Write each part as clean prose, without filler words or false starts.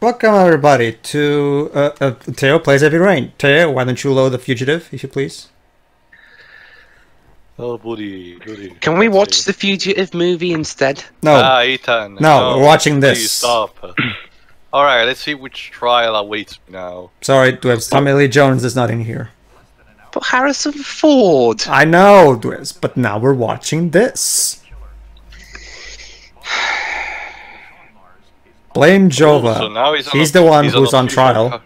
Welcome everybody to Teo Plays Heavy Rain. Teo, why don't you load the fugitive, if you please? Oh, buddy. Can we watch the Fugitive movie instead? No. Ethan. No, we're watching this. Please stop. Alright, let's see which trial awaits me now. Sorry, Dwebs. Tommy Lee Jones is not in here. But Harrison Ford! I know, Dwebs, but now we're watching this. Blame Jehovah. So now he's the one who's on trial.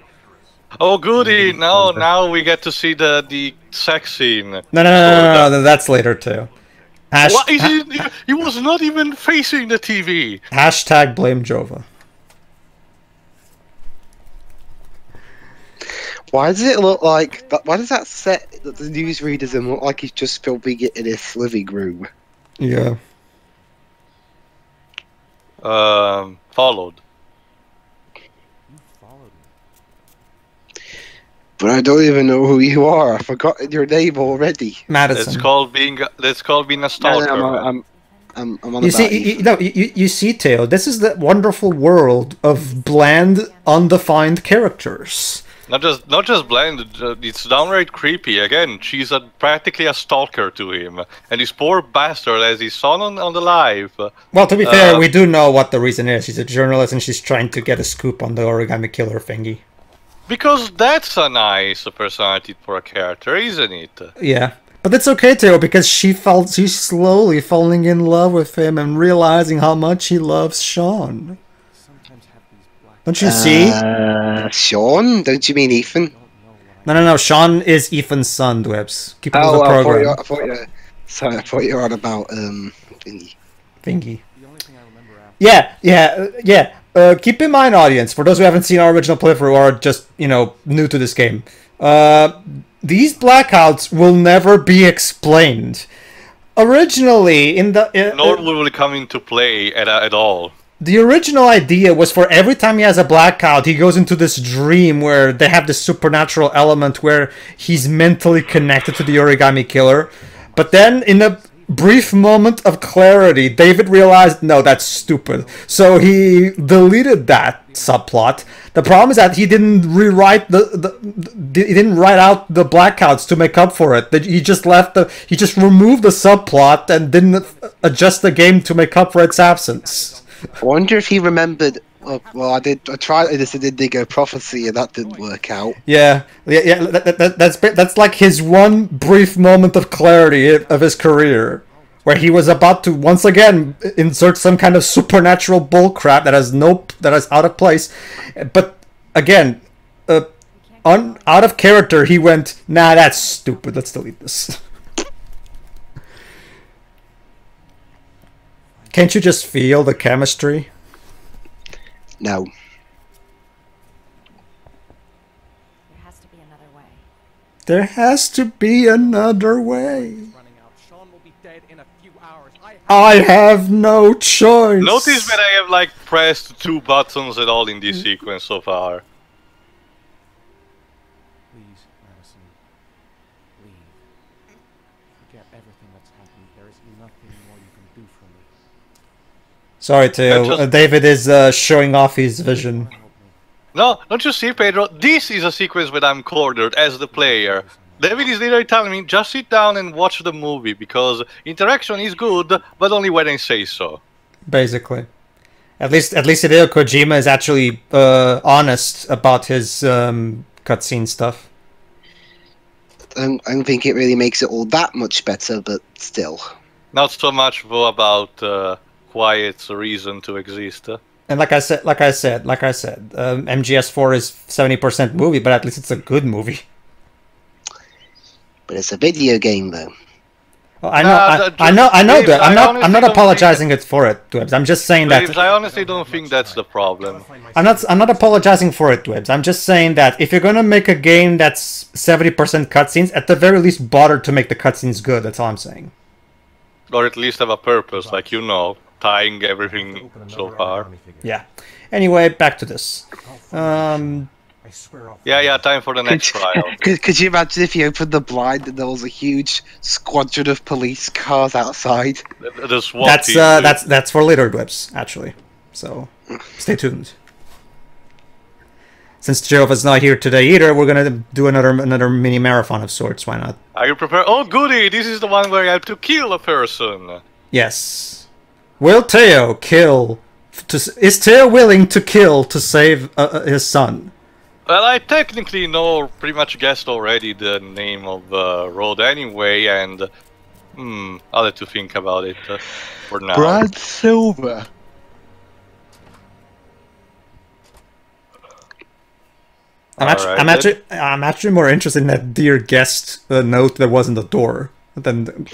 Oh, goody! Now we get to see the sex scene. No, that's later too. What is he was not even facing the TV. Hashtag blame Jehovah. Why does it look like... Why does that set that the newsreaders look like he's just filming it in his living room? Yeah. Followed. But I don't even know who you are. I've forgotten your name already. Madison. That's called being a stalker. I'm on you see, you see, Teo. This is the wonderful world of bland, undefined characters. Not just bland. It's downright creepy. Again, she's practically a stalker to him, and this poor bastard has his son on the live. Well, to be fair, we do know what the reason is. She's a journalist, and she's trying to get a scoop on the origami killer thingy. Because that's a nice personality for a character, isn't it? Yeah, but it's okay, Teo, because she's slowly falling in love with him and realizing how much he loves Sean. Don't you see? Sean? Don't you mean Ethan? No. Sean is Ethan's son, Dwebs. Keep up with the program. I thought you were on about thingy. Thingy. Yeah. Keep in mind, audience, for those who haven't seen our original playthrough or are just, new to this game, these blackouts will never be explained. Originally, nor will it come into play at all. The original idea was for every time he has a blackout, he goes into this dream where they have this supernatural element where he's mentally connected to the origami killer. But then, in a brief moment of clarity, David realized, no, that's stupid. So he deleted that subplot. The problem is that he didn't rewrite he didn't write out the blackouts to make up for it. He just he just removed the subplot and didn't adjust the game to make up for its absence. I wonder if he remembered. Well, I tried this Indigo Prophecy, and that didn't work out. Yeah. That's like his one brief moment of clarity of his career, where he was about to once again insert some kind of supernatural bullcrap that is out of place. But again, out of character, he went, nah, that's stupid. Let's delete this. Can't you just feel the chemistry? No. There has to be another way. There has to be another way. I have no choice. Notice that I have pressed 2 buttons at all in this sequence so far. Please, Madison. Leave. Forget everything that's happened. There is nothing more you can do for me. Sorry, Teo. David is showing off his vision. No, don't you see, Pedro? This is a sequence where I'm cornered as the player. David is literally telling me, just sit down and watch the movie, because interaction is good, but only when I say so. Basically. At least Hideo Kojima is actually honest about his cutscene stuff. I don't think it really makes it all that much better, but still. Not so much, though, about quiet's reason to exist. And like I said, MGS4 is 70% movie, but at least it's a good movie. But it's a video game, though. Well, I know that. I'm not apologizing for it, Dwebs. I'm just saying that. I honestly don't think that's the problem. I'm not apologizing for it, Dwebs. I'm just saying that if you're gonna make a game that's 70% cutscenes, at the very least, bother to make the cutscenes good. That's all I'm saying. Or at least have a purpose, tying everything so far. Yeah. Anyway, back to this. Yeah, time for the next trial. Could you imagine if you opened the blind and there was a huge squadron of police cars outside? The SWAT team. That's for later, Dwebs, actually. So, stay tuned. since Jehovah's not here today either, we're gonna do another mini marathon of sorts. Why not? Are you prepared? Oh, goody! This is the one where you have to kill a person. Yes. Will Teo kill? Is Teo willing to kill to save his son? Well, I technically know, pretty much guessed already the name of the road anyway, and I'll have to think about it for now. Brad Silver. I'm actually more interested in that dear guest note that wasn't the door than.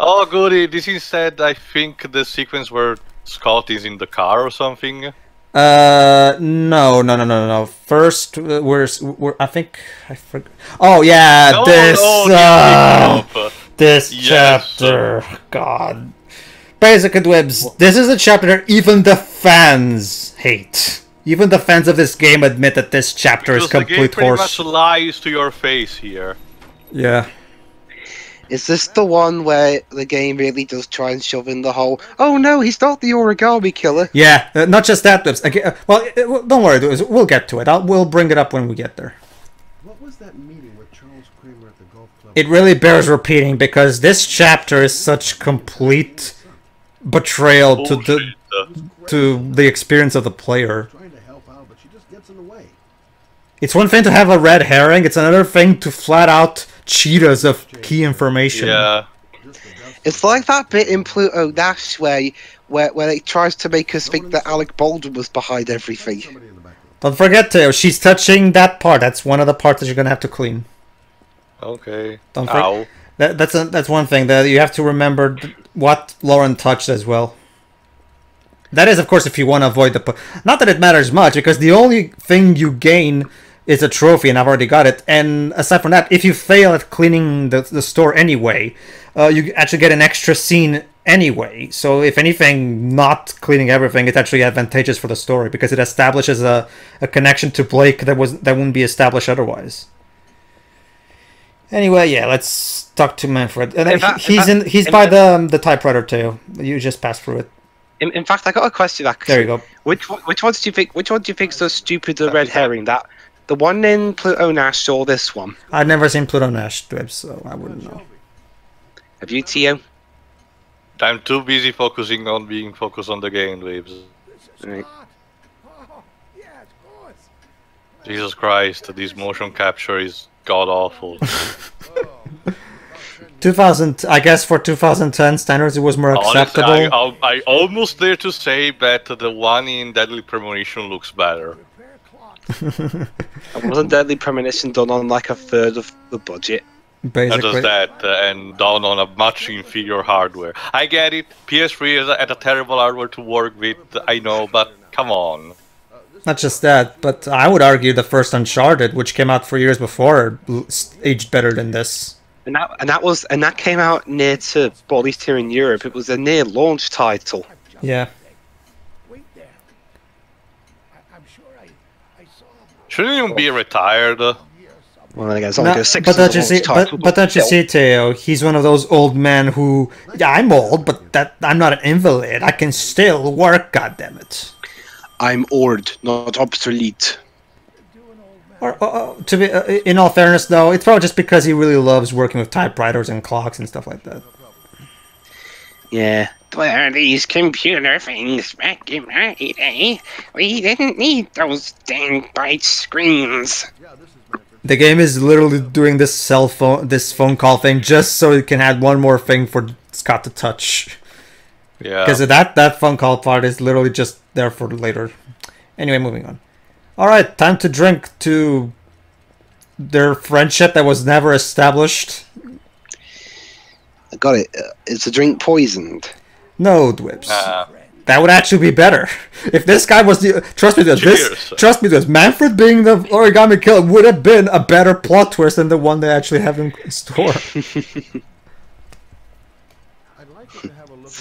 Oh, goody! This instead, I think the sequence where Scott is in the car or something. No. First, I think I forgot. Oh yeah, No, this Yes. chapter. God. Basically, Dwibs, this is a chapter that even the fans hate. Even the fans of this game admit that this chapter is Because the game complete pretty horse. much lies to your face here. Yeah. Is this the one where the game really does try and shove in the whole, oh no, he's not the origami killer? Yeah, not just that, Dwibs. Don't worry, Dwibs. We'll get to it. We'll bring it up when we get there. What was that meeting with Charles Kramer at the golf club? It really bears repeating because this chapter is such complete betrayal to the experience of the player. Trying to help out, but she just gets in the way. It's one thing to have a red herring, it's another thing to flat out cheat us of key information. Yeah. It's like that bit in Pluto Nash where it tries to make us think that Alec Baldwin was behind everything. Somebody in the back. Don't forget, Teo, she's touching that part. That's one of the parts that you're gonna have to clean. Okay. Don't Ow. forget. That's one thing that you have to remember what Lauren touched as well. That is, of course, if you want to avoid the... Not that it matters much, because the only thing you gain is a trophy, and I've already got it. And aside from that, if you fail at cleaning the store anyway, you actually get an extra scene anyway. So if anything, not cleaning everything is actually advantageous for the story, because it establishes a connection to Blake that wouldn't be established otherwise. Anyway, yeah, let's talk to Manfred. And he's by the typewriter too. You just passed through it. In fact, I got a question actually. There you go. Which ones do you think? Which one do you think's the stupider red herring? That the one in Pluto Nash or this one? I've never seen Pluto Nash Dwibs, so I wouldn't know. Have you, Tio? I'm too busy focusing on being focused on the game, Waves. Right. Jesus Christ, this motion capture is god awful. 2000, I guess for 2010 standards, it was more acceptable. Honestly, I almost dare to say that the one in Deadly Premonition looks better. Wasn't Deadly Premonition done on like a third of the budget? Not Basically, just that, and done on a much inferior hardware. I get it, PS3 had a terrible hardware to work with, I know, but come on. not just that, but I would argue the first Uncharted, which came out 4 years before, aged better than this. And that came out near to, well, at least here in Europe, it was a near launch title. Yeah. Shouldn't even be retired. Well, I guess only six but don't you see, Teo? He's one of those old men who, yeah, I'm old, but I'm not an invalid. I can still work. Goddammit. I'm old, not obsolete. Or to be, in all fairness, though, it's probably just because he really loves working with typewriters and clocks and stuff like that. Yeah. Where are these computer things back in my day? We didn't need those dang bright screens. The game is literally doing this phone call thing just so it can add one more thing for Scott to touch. Yeah. Because that phone call part is literally just there for later. Anyway, moving on. Alright, time to drink to their friendship that was never established. I got it. Is the drink poisoned? No, Dwibs. That would actually be better. If this guy was the... Trust me, this Manfred being the origami killer would have been a better plot twist than the one they actually have in store.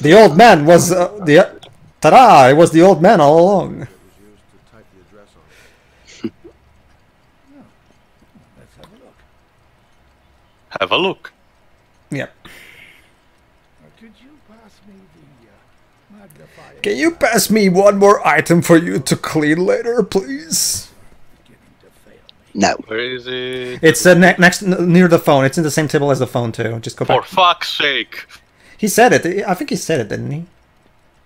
The old man was... Ta-da! It was the old man all along. Have a look. Yep. Can you pass me one more item for you to clean later, please? No. Where is it? It's next near the phone. It's in the same table as the phone too. Just go For back. fuck's sake. He said it. I think he said it, didn't he?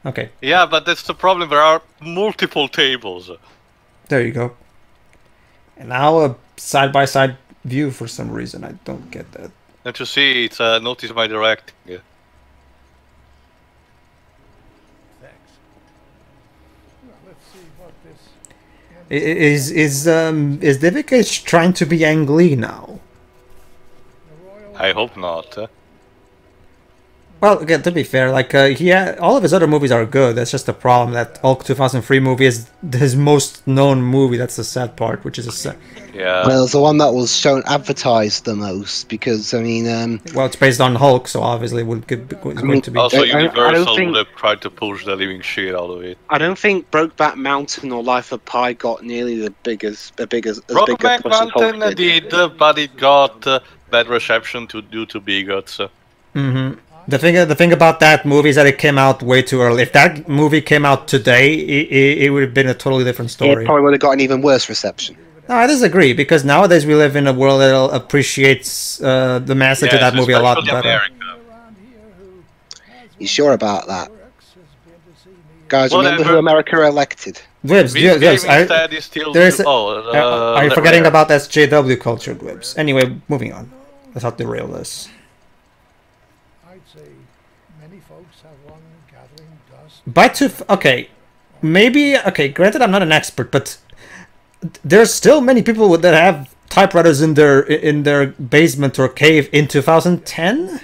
Okay. Yeah, but that's the problem. There are multiple tables. There you go. And now a side-by-side view for some reason. I don't get that. Don't you see? It's notice my directing. Thanks. Well, let's see what this... Is Divik trying to be Ang Lee now? I hope not. Well, again, to be fair, like all of his other movies are good. That's just the problem. That Hulk 2003 movie is his most known movie. That's the sad part, which is Yeah. Well, it's the one that was shown advertised the most because I mean, well, it's based on Hulk, so obviously it's going to be. Also, I don't Universal think- would have tried to push the living shit out of it. I don't think Brokeback Mountain or Life of Pi got nearly as big a bigger Brokeback push as Hulk Mountain did. did, but it got bad reception due to bigots. The thing about that movie is that it came out way too early. If that movie came out today, it would have been a totally different It story. probably would have got an even worse reception. No, I disagree, because nowadays we live in a world that appreciates the message of that movie a lot especially better. America. You sure about that? Guys, remember Whatever. who America elected? Dwibs, This game Dwibs, instead is still... there's a- are you the forgetting rare. about SJW culture, Dwibs? Anyway, moving on. Let's not derail this. I'd say many folks have one gathering dust. Okay, maybe, okay, granted I'm not an expert, but there's still many people that have typewriters in their basement or cave in 2010?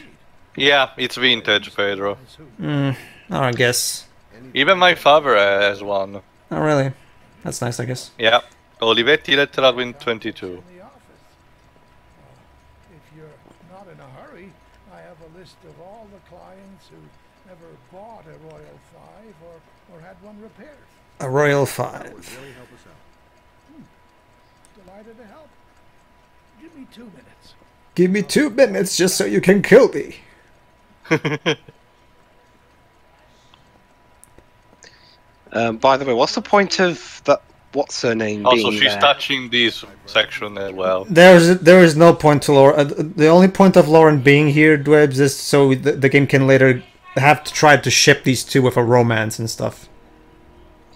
Yeah, it's vintage, Pedro. I guess. Even my father has one. Oh, really? That's nice, I guess. Yeah. Olivetti Letteradwin 22. In the office. If you're not in a hurry, I have a list of all the clients who never bought a Royal 5 or had one repaired. A Royal 5. Delighted to help. Give me 2 minutes. Give me 2 minutes just so you can kill me. By the way, what's the point of that? What's her name? Also, being she's there? touching this section as well. There is no point to Lauren. The only point of Lauren being here, Dwebs, is so the game can later have to try to ship these two with a romance and stuff.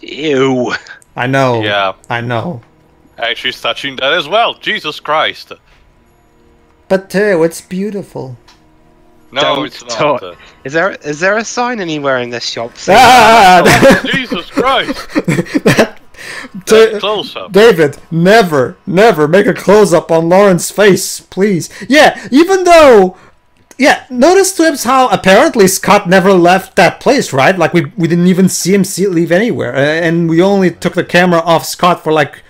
Ew. I know. Yeah. I know. And she's touching that as well. Jesus Christ. But it's beautiful. No, Don't it's not. talk. Is there a sign anywhere in this shop? Ah! Jesus Christ. Da- Close up. David, never make a close-up on Lauren's face, please. Yeah, even though... Yeah, notice, Twibs, how apparently Scott never left that place, right? Like, we didn't even see him leave anywhere. And we only took the camera off Scott for, like,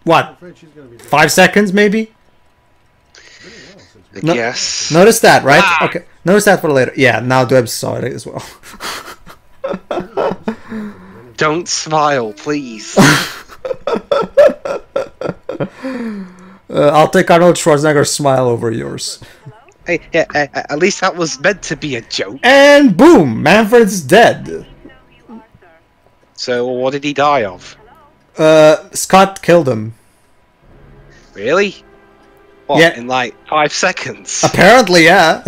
what? 5 seconds, maybe? No- Yes. Notice that, right? Okay, notice that for later. Yeah, now Dwebs saw it as well. Don't smile, please. I'll take Arnold Schwarzenegger's smile over yours. Hey, yeah, at least that was meant to be a joke. And boom, Manfred's dead. So, what did he die of? Scott killed him. Really? What, Yeah. in like 5 seconds? Apparently, yeah.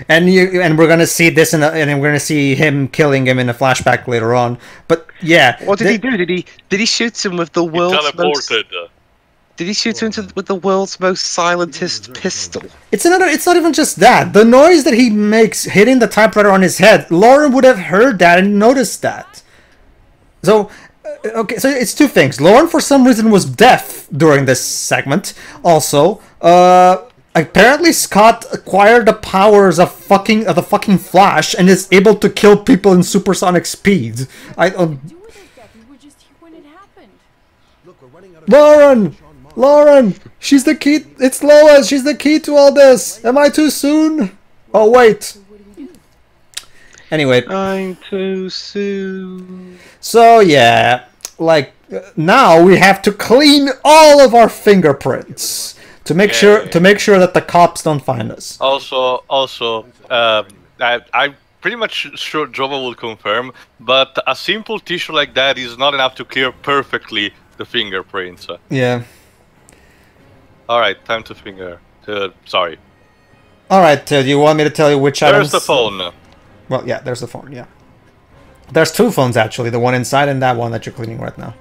And we're gonna see this and we're gonna see him killing him in a flashback later on. But yeah, What did he do? Did he shoot him with the world's most? Teleported. Did he shoot him with the world's most silentest pistol? It's not even just that. The noise that he makes hitting the typewriter on his head, Lauren would have heard that and noticed that. So, okay, so it's two things. Lauren, for some reason, was deaf during this segment. Also, apparently Scott acquired the powers of the fucking Flash and is able to kill people in supersonic speed. Do this, Debbie. We're just here when it happened. Lauren, she's the key. It's Lois. She's the key to all this. Am I too soon? Oh wait. Anyway, I'm too soon. so yeah, like now we have to clean all of our fingerprints to make sure that the cops don't find us. Also, I'm pretty much sure Jova will confirm, but a simple tissue like that is not enough to clear perfectly the fingerprints. Yeah. Alright, time to finger. Sorry. Alright, do you want me to tell you which items? There's the phone. Well, yeah, there's the phone, yeah. There's two phones, actually. The one inside and that one that you're cleaning right now.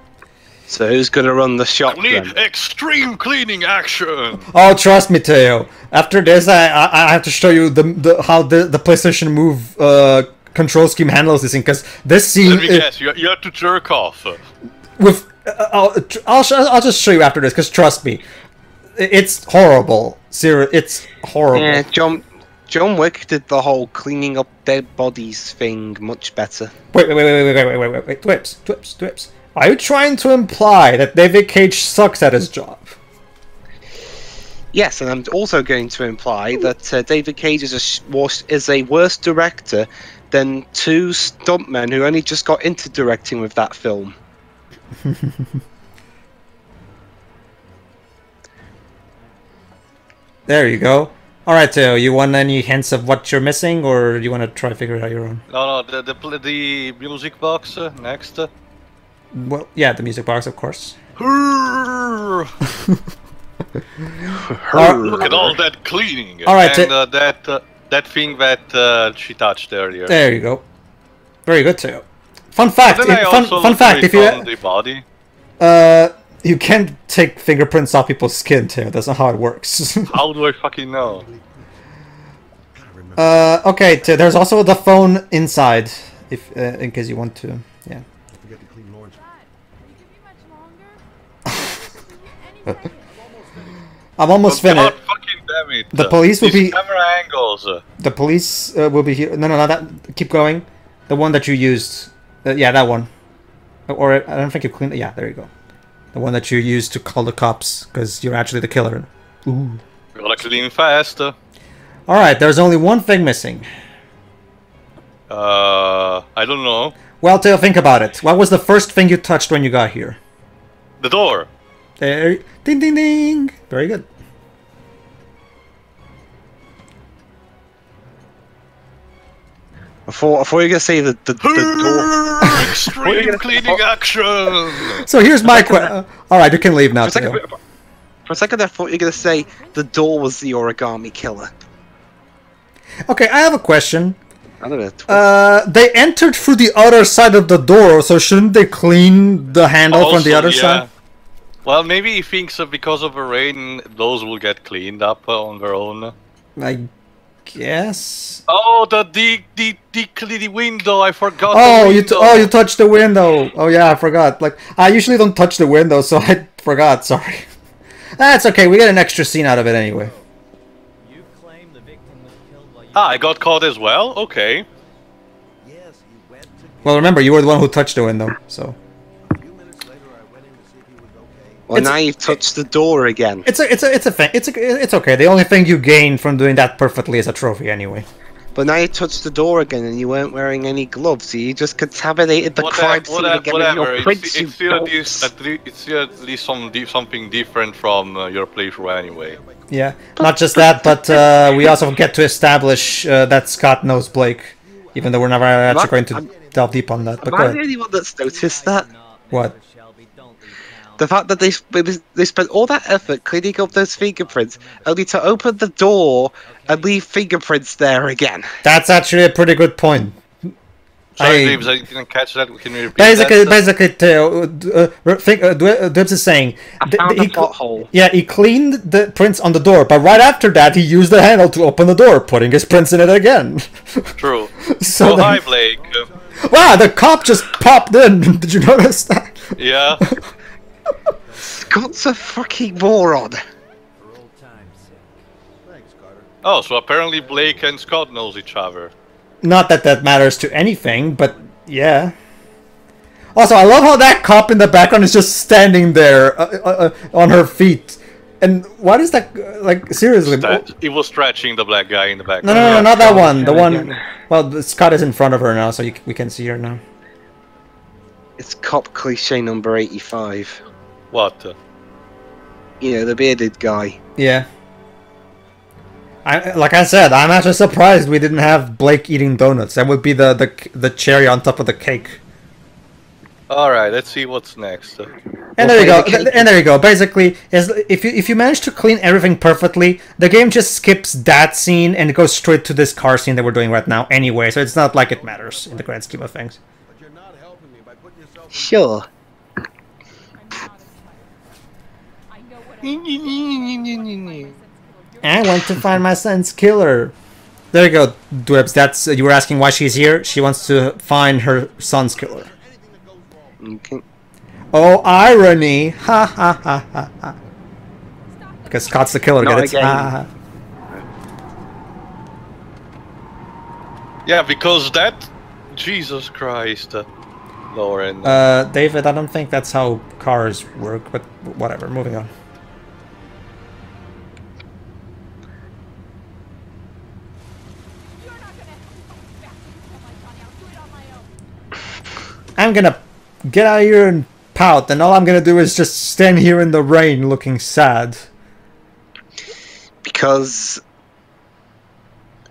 So who's gonna run the shop We need then? extreme cleaning action! Oh, trust me, Teo. After this, I have to show you how the PlayStation Move control scheme handles this thing, because this scene... Let me guess, you have to jerk off. With I'll just show you after this, because trust me, it's horrible. It's horrible. Yeah, John Wick did the whole cleaning up dead bodies thing much better. Wait, Twips. Are you trying to imply that David Cage sucks at his job? Yes, and I'm also going to imply that David Cage is a worse director than two stuntmen who only just got into directing with that film. There you go. Alright, Teo, you want any hints of what you're missing, or you want to try to figure it out your own? No, the music box next. Well, yeah, the music box, of course. Look at all that cleaning. Alright, and that thing that she touched earlier. There you go. Very good, Teo. Fun fact, fun fact, if you... the body. You can't take fingerprints off people's skin, Teo. That's not how it works. How do I fucking know? Okay, Teo, there's also the phone inside, if in case you want to, yeah. Forget to clean Lawrence. I'm almost God finished. fucking damn it. The police will These be... camera angles. The police will be here. No, that... Keep going. The one that you used. Yeah, that one. Or I don't think you cleaned... Yeah, there you go. The one that you used to call the cops, because you're actually the killer. Ooh. Gotta clean fast. Alright, there's only one thing missing. I don't know. Well, Teo, think about it. What was the first thing you touched when you got here? The door. There... Ding, ding, ding! Very good. I thought you were gonna say the door. Extreme cleaning action. So here's my question. Alright, you can leave now, Teo. For a second, I thought you were gonna say the door was the origami killer. Okay, I have a question. I don't know. They entered through the other side of the door, so shouldn't they clean the handle from the other side? Well, maybe he thinks because of the rain, those will get cleaned up on their own. I guess. Oh, the window! I forgot. Oh, the window. you touched the window. Oh yeah, I forgot. Like I usually don't touch the window, so I forgot. Sorry. That's okay. We get an extra scene out of it anyway. You claim the victim was killed while you... I got caught as well. Okay. Yes, he went to Well, remember, you were the one who touched the window, so. a few minutes later I went in to see if he was okay. Well, now you've touched the door again. It's okay. The only thing you gain from doing that perfectly is a trophy anyway. But now you touched the door again and you weren't wearing any gloves, so you just contaminated the crime scene again with your prints, you It's still dogs. at least something different from your playthrough anyway. Yeah, not just that, but we also get to establish that Scott knows Blake, even though we're never actually going to delve deep on that. But Am go I ahead. the only one that's noticed that? What? Shelby, don't leave town. The fact that they spent all that effort cleaning up those fingerprints, only to open the door and leave fingerprints there again. That's actually a pretty good point. Sorry, Dibs, I didn't catch that. Can you repeat Basically, that? Dibs is saying, I found a pothole. yeah, he cleaned the prints on the door, but right after that, he used the handle to open the door, putting his prints in it again. True. So Oh, then- hi, Blake. Wow, the cop just popped in. Did you notice that? Yeah. Scott's a fucking moron. For old time's sake. Thanks, Carter. Oh, so apparently Blake and Scott knows each other. Not that that matters to anything, but yeah. Also, I love how that cop in the background is just standing there on her feet. And what is that? Like, seriously? He was stretching the black guy in the back. No, not that one. The one. Well, Scott is in front of her now, so we can see her now. It's cop cliche number 85. What? You know, the bearded guy. Yeah. Like I said, I'm actually surprised we didn't have Blake eating donuts. That would be the cherry on top of the cake. Alright, let's see what's next. And there you go. And there you go. Basically, if you manage to clean everything perfectly, the game just skips that scene and goes straight to this car scene that we're doing right now anyway. So it's not like it matters in the grand scheme of things. But you're not helping me by putting yourself. Sure. I'm not a smuggler. I know what I want to find my son's killer. There you go, Dwebs. That's you were asking why she's here. She wants to find her son's killer. Okay. Oh, irony! Ha ha ha ha ha. Because Scott's the killer. Not Get it? again. Ha, ha, Yeah, because that... Jesus Christ. Lauren. ha. David, I don't think that's how cars work, but whatever. Moving on. you're not gonna help me back to tell my Johnny. I'll do it on my own. I'm gonna get out of here and pout, and all I'm gonna do is just stand here in the rain looking sad. Because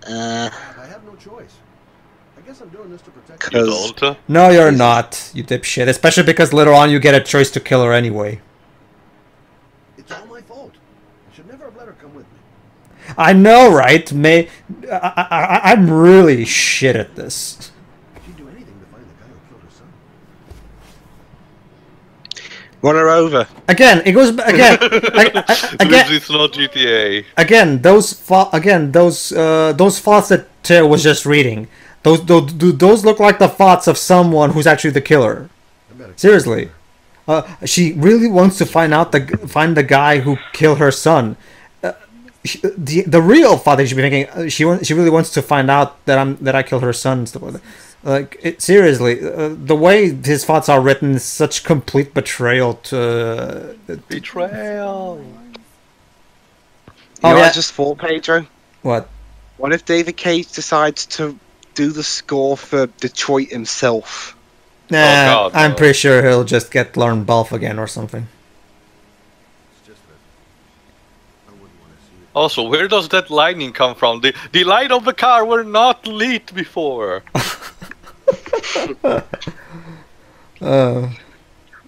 I have no choice. I guess I'm doing this to protect You because don't? No, you're not, you dipshit. Especially because later on you get a choice to kill her anyway. It's all my fault. I should never have let her come with me. I know, right? I'm really shit at this. She'd do anything to find the guy who killed her son. run her over. Again, it goes again. Again, It's not GTA. again, those thoughts that Teo was just reading. Those look like the thoughts of someone who's actually the killer. Seriously, she really wants to find the guy who killed her son. The real thought that she should be thinking, she really wants to find out that I killed her son and stuff like that. Like seriously, the way his thoughts are written is such complete betrayal to Betrayal. You know what yeah. I just thought, Pedro? What? What if David Cage decides to do the score for Detroit himself? Nah, God, I'm no. pretty sure he'll just get Lauren Balfe again or something. It's just that I wouldn't want to see it. Also, where does that lightning come from? The light of the car were not lit before.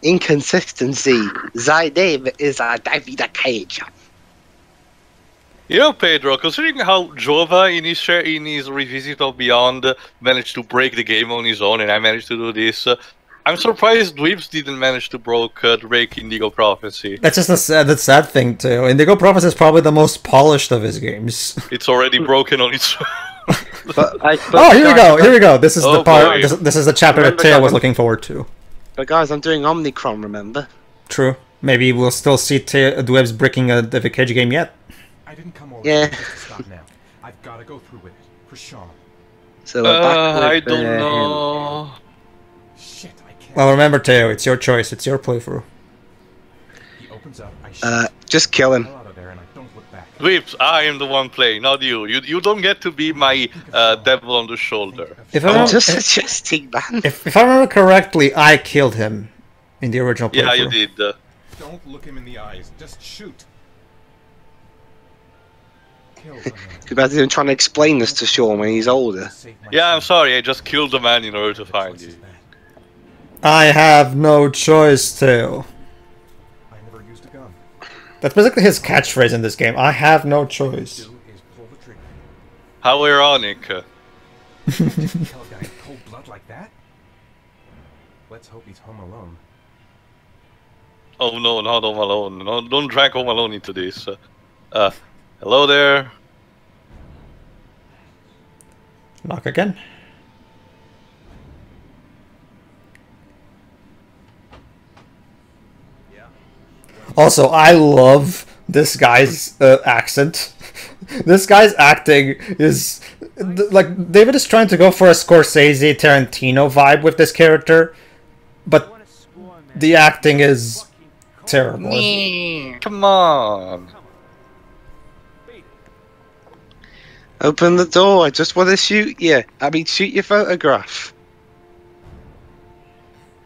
Inconsistency. Thy name is David Cage. You know, Pedro, considering how Jehovah in his Revisit of Beyond managed to break the game on his own, and I managed to do this, I'm surprised Dweebs didn't manage to break Indigo Prophecy. That's just the sad thing too. Indigo Prophecy is probably the most polished of his games. It's already broken on its own. Oh, here we go. Here we go. This is Oh, the part. boy. This is the chapter that Remember, Teo was guys, looking forward to. But guys, I'm doing Omnicron, remember? True. Maybe we'll still see Dweebs breaking a David Cage game yet. I didn't come over Yeah. just to stop now. I've got to go through with it. For Sean. So we're back with, I don't him. know. Shit, I can't. Well, remember, Teo, it's your choice. It's your playthrough. He opens up. I shoot Just kill the him. hell out of there and I don't look back. Dweebs, I am the one playing, not you. You don't get to be my devil on the shoulder. If I I'm remember, just suggesting, man. if I remember correctly, I killed him in the original playthrough. Yeah, you did. Don't look him in the eyes. Just shoot. Kill the man. Too bad he's trying to explain this to Sean when he's older. Save my Yeah, I'm son. sorry, I just killed the man in order to The find choice you. is that. I have no choice, Teo. I never used a gun. That's basically his catchphrase in this game. I have no All I choice. do is pull the trigger. How ironic. Kill a guy in cold blood like that? Let's hope he's home alone. Oh no, not Home Alone. No, don't drag Home Alone into this. Hello there. Knock again. Also, I love this guy's accent. This guy's acting is like David is trying to go for a Scorsese Tarantino vibe with this character, but the acting is terrible. Come on. Open the door. I just want to shoot you. I mean, shoot your photograph.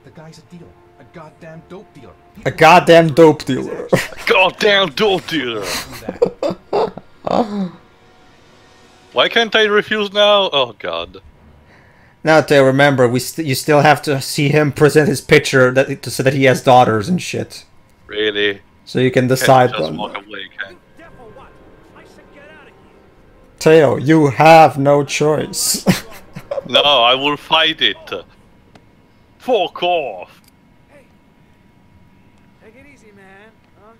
The guy's a dealer. A goddamn dope dealer. A goddamn dope dealer. Goddamn dope dealer. Why can't I refuse now? Oh god. Now, to remember, you still have to see him present his picture so that he has daughters and shit. Really? So you can Can't decide. just walk away, can Teo, you have no choice. No, I will fight it. Fuck off. Take it easy, man. Huh?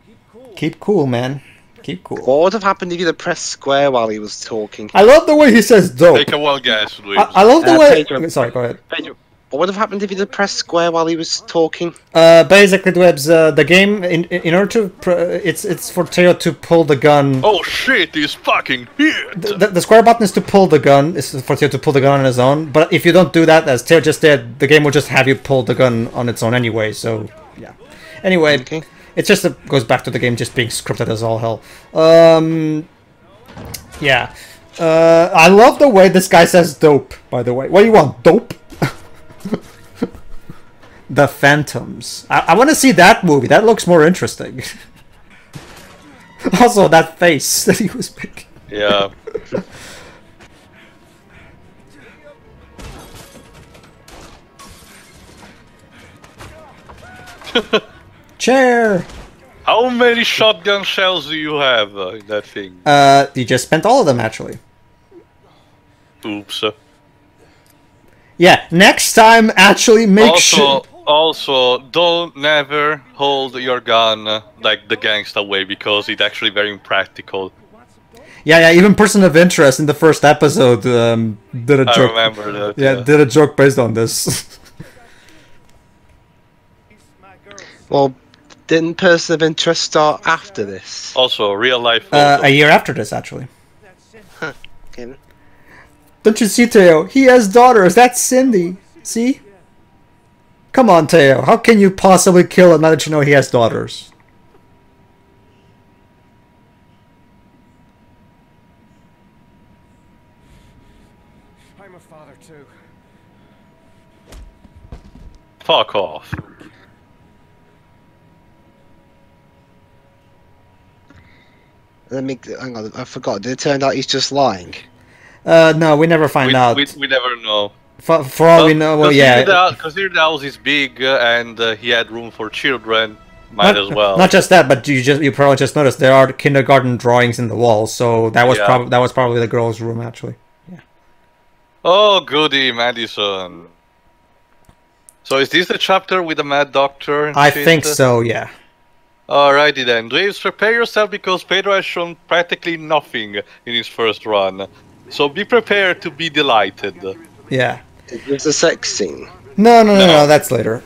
Keep cool. Keep cool, man. Keep cool. What would have happened if you'd have pressed square while he was talking? I love the way he says dope. Take a wild guess, Luis. I love the way. Pedro. Sorry, go ahead. Pedro, what would have happened if you'd have pressed square while he was talking? Basically, Dwebs, the game in order to it's for Teo to pull the gun. Oh shit! He's fucking here. The square button is to pull the gun. Is for Teo to pull the gun on his own. But if you don't do that, as Teo just did, the game will just have you pull the gun on its own anyway. So yeah. Anyway, Okay. it just goes back to the game just being scripted as all hell. Yeah. I love the way this guy says dope. By the way, what do you want? Dope. The Phantoms. I want to see that movie. That looks more interesting. Also, that face that he was making. Yeah. Chair. How many shotgun shells do you have in that thing? You just spent all of them actually. Oops. Yeah. Next time, actually make sure. Also, don't never hold your gun like the gangsta way because it's actually very impractical. Yeah. Even Person of Interest in the first episode did a I joke. remember that. Yeah, did a joke based on this. Well, didn't Person of Interest start after this? Also, real life. Photo. A year after this, actually. Huh. Okay. Don't you see, Teo? He has daughters. That's Cindy. See? Come on, Teo. How can you possibly kill him now that you know he has daughters? I'm a father too. Fuck off. Hang on, I forgot. Did it turn out he's just lying? No, we never find out. We never know. For all we know, well, yeah. Consider the house is big and he had room for children. Might as well. Not just that, but you probably just noticed there are kindergarten drawings in the walls, so that was probably the girl's room actually. Yeah. Oh, goody, Madison. So is this the chapter with the mad doctor? And I shit? think so. Yeah. Alrighty then. Please prepare yourself because Pedro has shown practically nothing in his first run. So be prepared to be delighted. Yeah. It's a sex scene. No, that's later.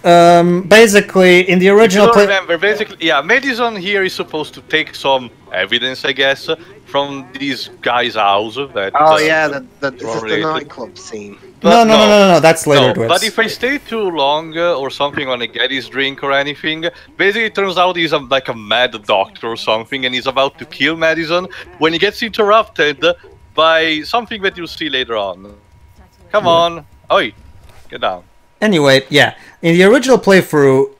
Basically, in the original If you don't remember, basically, yeah, Madison here is supposed to take some evidence, I guess, from this guy's house. That, Oh yeah, this is the related. nightclub scene. But No, that's later. No, but if I stay too long or something on a Geddes drink or anything, basically it turns out he's like a mad doctor or something and he's about to kill Madison when he gets interrupted by something that you'll see later on. Come on. Oi, get down. Anyway, yeah. In the original playthrough,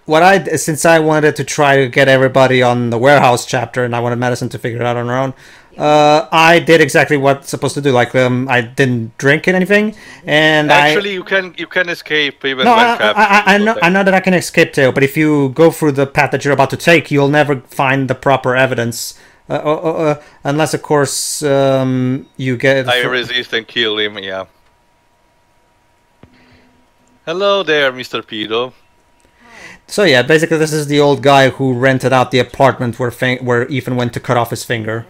since I wanted to try to get everybody on the warehouse chapter and I wanted Madison to figure it out on her own, I did exactly what's supposed to do. Like, I didn't drink anything, and actually you can escape even no, when captured. I know that I can escape too, but if you go through the path that you're about to take, you'll never find the proper evidence, unless of course you get. I resist and kill him. Yeah. Hello there, Mr. Pedo. So yeah, basically this is the old guy who rented out the apartment where Ethan went to cut off his finger.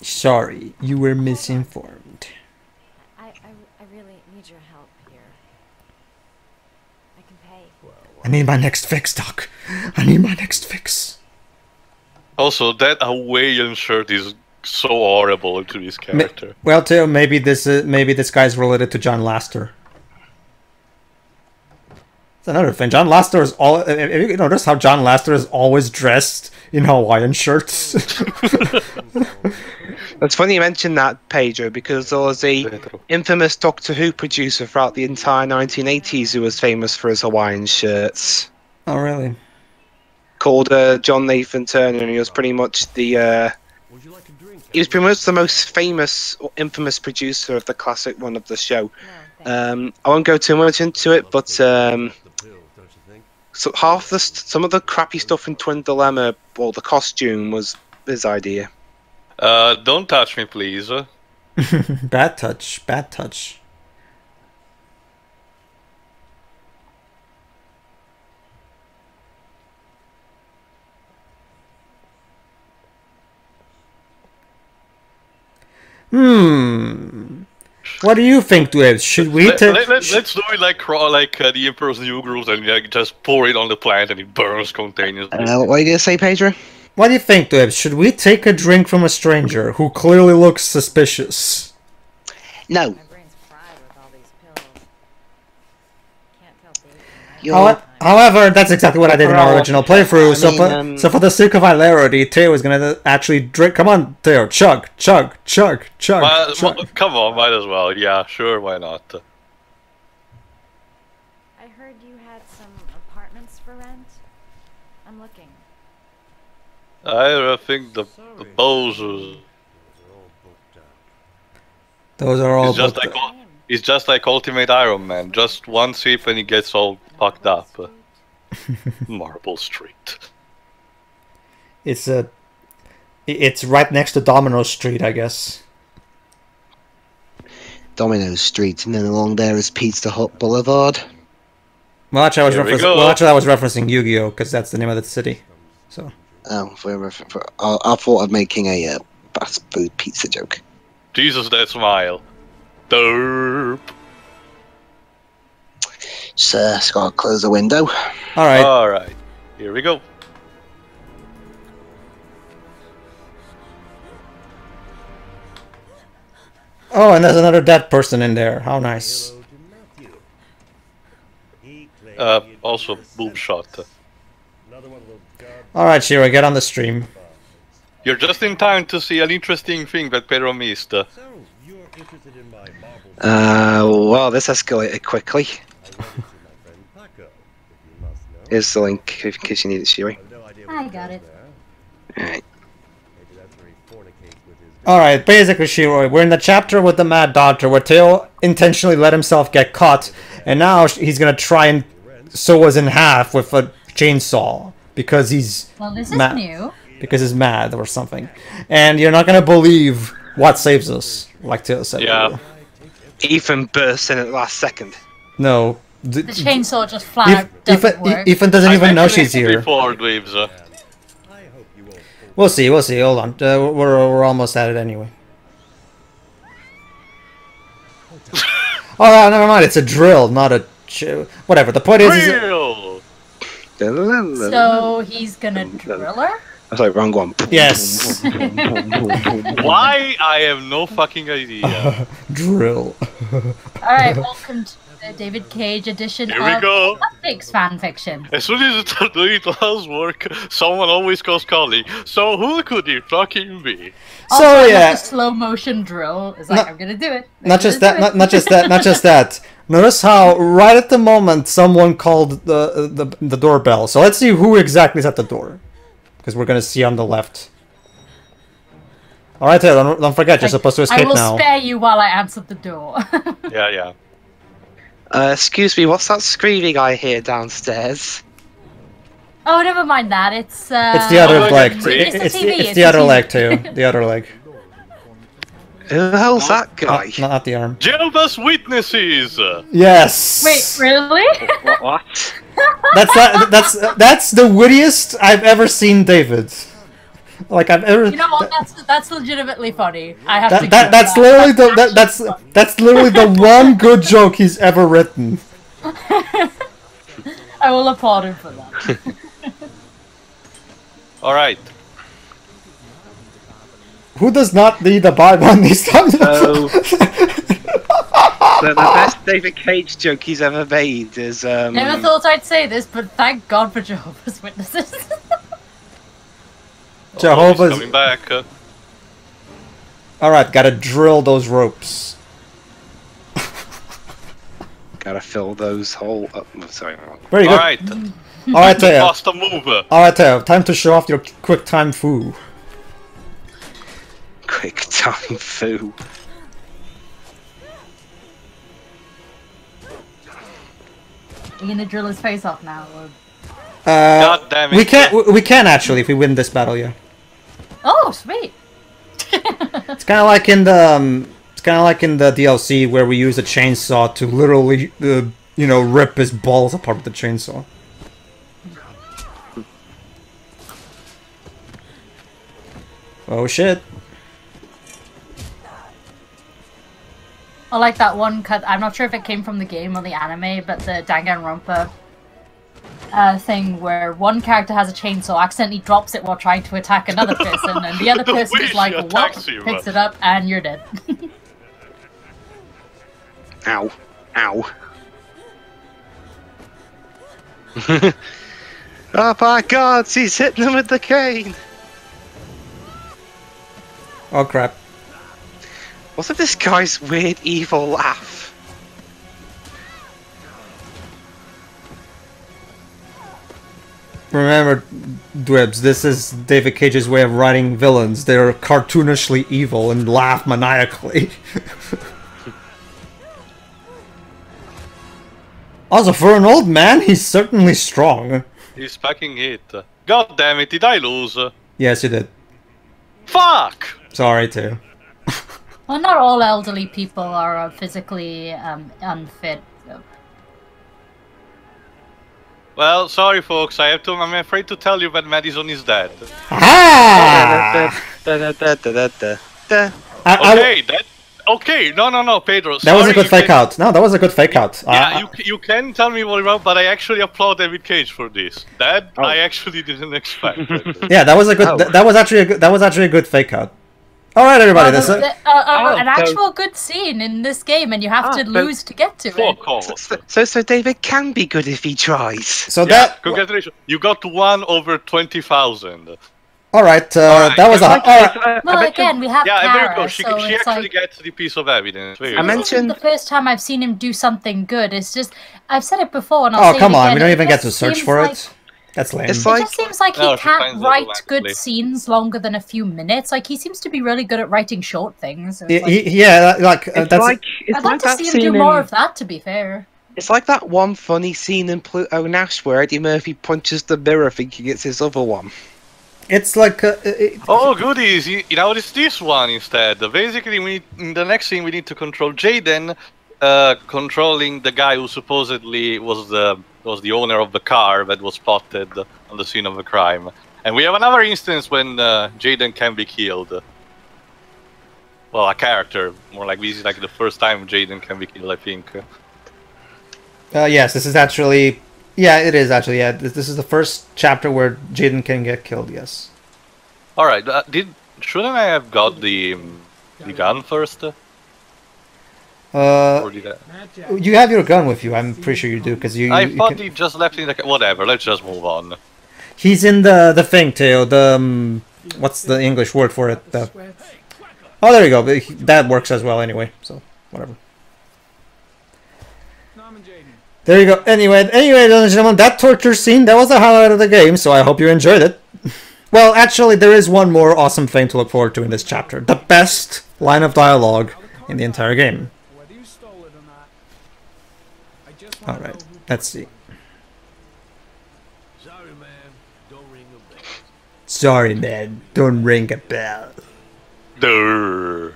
Sorry, you were misinformed. I really need your help here. I can pay. I need my next fix, Doc. I need my next fix. Also, that Hawaiian shirt is so horrible to this character. Well, too, maybe this guy's related to John Lasseter. That's another thing. John Lasseter is all. Have you noticed how John Lasseter is always dressed in Hawaiian shirts? It's funny you mentioned that, Pedro, because there was a infamous Doctor Who producer throughout the entire 1980s who was famous for his Hawaiian shirts. Oh, really? Called John Nathan Turner, and he was pretty much the Would you like a drink? He was pretty much the most famous or infamous producer of the classic one of the show. I won't go too much into it, but so some of the crappy stuff in Twin Dilemma, well, the costume was his idea. Don't touch me, please. Bad touch. Bad touch. What do you think, Dwebs? Should we take... Let's do it like the Emperor's New Groove and like, just pour it on the plant and it burns spontaneously. What are you going to say, Pedro? What do you think, Dwebs? Should we take a drink from a stranger who clearly looks suspicious? No. However, that's exactly what I did in our original playthrough, so for the sake of hilarity, Theo is gonna actually drink. Come on, Theo, chug, chug, chug, chug, chug. Come on, might as well. Yeah, sure, why not? I heard you had some apartments for rent. I'm looking. I think the Boses. Those are all booked up. It's just like Ultimate Iron Man. Just one sip and he gets all fucked up. Marble Street. It's right next to Domino Street, I guess. Domino Street, and then along there is Pizza Hut Boulevard. Well, actually, I was referencing Yu-Gi-Oh, because that's the name of the city. So. Oh, I thought of making a fast food pizza joke. Jesus, that smile. Derp. Sir, just gotta close the window. Alright. Alright. Here we go. Oh, and there's another dead person in there. How nice. Also boob shot. Alright, Shiro, get on the stream. You're just in time to see an interesting thing that Pedro missed. Well, this escalated quickly. Here's the link in case you need it, Shiri. I got it. Alright. Alright, basically, Shiro, we're in the chapter with the Mad Doctor where Theo intentionally let himself get caught, and now he's gonna try and sew us in half with a chainsaw because he's this is new. Because he's mad or something. And you're not gonna believe what saves us, like Theo said. Yeah. Ethan bursts in at the last second. No. The chainsaw just flat doesn't work. Ethan doesn't even know she's here. We'll see. Hold on. We're almost at it anyway. Oh, never mind. It's a drill, not a... Whatever. The point is... So he's gonna drill her? I was like, wrong one. Yes. Why? I have no fucking idea. Drill. Alright, welcome to the David Cage edition Here we go. Netflix fanfiction. As soon as you start doing housework, someone always calls calling. So who could it fucking be? Also, So yeah, the slow motion drill is like, I'm gonna do it. Not just that. Notice how right at the moment someone called the doorbell. So let's see who exactly is at the door, because we're gonna see on the left. All right, Taylor, don't forget, you're supposed to escape now. I will spare you while I answer the door. Yeah. Excuse me, what's that screaming I hear downstairs? Oh, never mind that. It's the other leg. It's the other leg too. The other leg. Who the hell's that guy? Not the arm. Jehovah's Witnesses. Yes. Wait, really? What? That's the wittiest I've ever seen David. Like I've ever. You know what? That's legitimately funny. I have to. That's literally that's literally the one good joke he's ever written. I will applaud him for that. All right. Who does not need a Bible on these times? The best David Cage joke he's ever made is. Never thought I'd say this, but thank God for Jehovah's Witnesses. Jehovah's coming back. Alright, gotta drill those ropes. Gotta fill those holes up. Sorry. Very good. Alright. Alright, Teo. Faster move. Alright, Teo. Time to show off your quick time foo. Quick time foo. Are you gonna drill his face off now? Or... God damn it. We can actually if we win this battle, yeah. Oh, sweet. It's kind of like in the DLC where we use a chainsaw to literally rip his balls apart with the chainsaw. Oh shit. I like that one cut. I'm not sure if it came from the game or the anime, but the Danganronpa thing where one character has a chainsaw, accidentally drops it while trying to attack another person, and the other The person way is she like, "What?" attacks you, Picks it up, and you're dead. Ow. Ow. Oh my god, she's hitting him with the cane! Oh crap. What's with this guy's weird evil laugh? Remember, Dwebs, this is David Cage's way of writing villains. They're cartoonishly evil and laugh maniacally. Also, for an old man, he's certainly strong. He's packing it. God damn it, did I lose? Yes, you did. Fuck! Sorry, too. Well, not all elderly people are physically unfit. So. Well, sorry folks, I'm afraid to tell you that Madison is dead. Ah! Okay, no, Pedro. That was a good fake out. No, that was a good fake out. Yeah, you can tell me what about, but I actually applaud David Cage for this. That I actually didn't expect. Yeah, that was a good. That was actually a good fake out. All right, everybody. An actual good scene in this game, and you have to lose to get to it. So David can be good if he tries. So congratulations, you got 1 over 20,000. All right, that was Well, again, we have Kara, very cool. so She actually gets the piece of evidence. I mentioned the first time I've seen him do something good. It's just I've said it before, and I'll say come it on, again. we don't even It get to just search seems for like- it. That's lame. It just seems like No, he she can't finds it write good automatically. scenes longer than a few minutes. Like he seems to be really good at writing short things. It's That's I'd like to see him do more of that. To be fair. It's like that one funny scene in Pluto Nash where Eddie Murphy punches the mirror thinking it's his other one. It's like Oh, goodies! You know, it's this one instead. Basically, in the next scene we need to control Jaden, controlling the guy who supposedly was the owner of the car that was spotted on the scene of the crime. And we have another instance when Jaden can be killed. Well, a character, more like this is like the first time Jaden can be killed, I think. Yes, this is actually. Yeah, it is actually. Yeah, this is the first chapter where Jaden can get killed. Yes. All right. Shouldn't I have got the gun first? Or did I... You have your gun with you. I'm pretty sure you do because you. I thought he just left it in the. Whatever. Let's just move on. He's in the thing, Theo. The what's the English word for it? Oh, there you go. That works as well anyway. So whatever. There you go. Anyway, ladies and gentlemen, that torture scene, that was the highlight of the game, so I hope you enjoyed it. Well, actually, there is one more awesome thing to look forward to in this chapter. The best line of dialogue in the entire game. Alright, let's see. Sorry, man, don't ring a bell. Durr.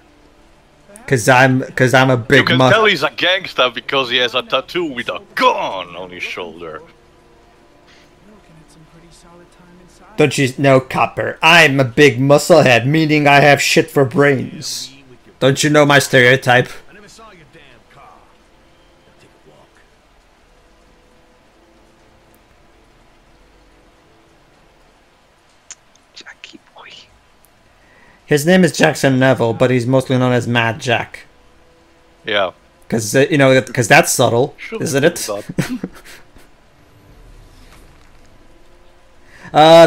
Cause I'm a big You can tell he's a gangster because he has a tattoo with a gun on his shoulder. Don't you know, Copper? I'm a big musclehead, meaning I have shit for brains. Don't you know my stereotype? I never saw your damn car. Now take a walk. Jackie boy. His name is Jackson Neville, but he's mostly known as Mad Jack. Yeah. Because because that's subtle, isn't it?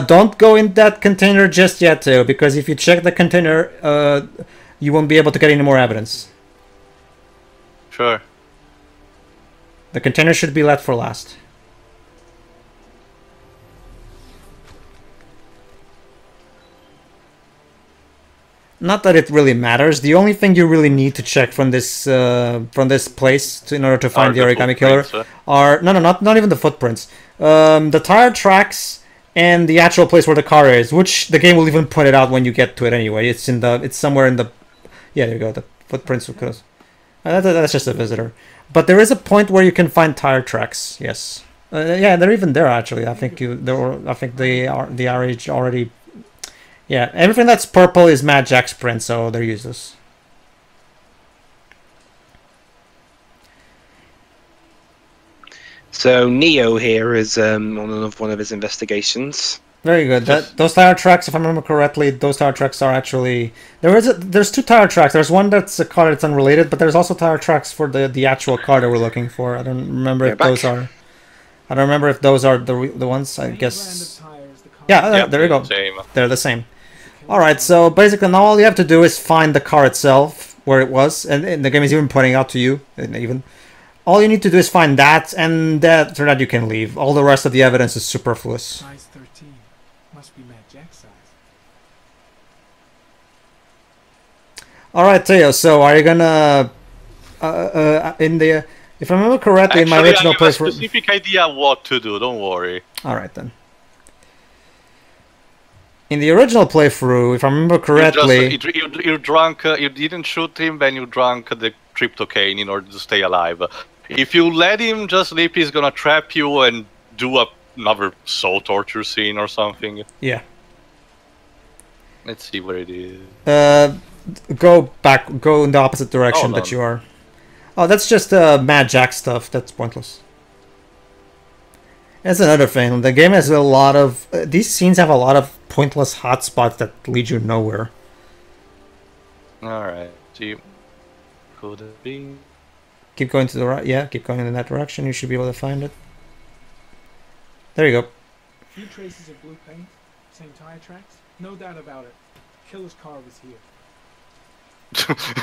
Don't go in that container just yet, too, because if you check the container, you won't be able to get any more evidence. Sure. The container should be left for last. Not that it really matters. The only thing you really need to check from this place in order to find the origami killer are not even the footprints. The tire tracks and the actual place where the car is, which the game will even point it out when you get to it anyway. It's somewhere in the there you go. The footprints of course. That's just a visitor. But there is a point where you can find tire tracks. Yes. Yeah, they're even there actually. I think they are already. Yeah, everything that's purple is Mad Jack's print, so they're useless. So Neo here is on one of his investigations. Very good. Those tire tracks, if I remember correctly, those tire tracks are actually there's two tire tracks. There's one that's a car that's unrelated, but there's also tire tracks for the actual car that we're looking for. I don't remember if those are. I don't remember if those are the ones. I guess. Yeah, there you go. Same. They're the same. All right. So basically, now all you have to do is find the car itself where it was, and the game is even pointing out to you. Even all you need to do is find that, and after that you can leave. All the rest of the evidence is superfluous. Size 13. Must be Mad Jack's size. All right, Teo. So are you gonna if I remember correctly, in my original playthrough, I have a specific idea what to do. Don't worry. All right then. In the original playthrough, if I remember correctly, you drank. You didn't shoot him, then you drank the tryptocane in order to stay alive. If you let him just sleep, he's gonna trap you and do another soul torture scene or something. Yeah. Let's see where it is. Go back. Go in the opposite direction that you are. Oh, that's just Mad Jack stuff. That's pointless. That's another thing. The game has a lot of... these scenes have a lot of pointless hotspots that lead you nowhere. Alright. See, could it be... Keep going to the right. Yeah, keep going in that direction. You should be able to find it. There you go. A few traces of blue paint. Same tire tracks. No doubt about it. Killer's car was here.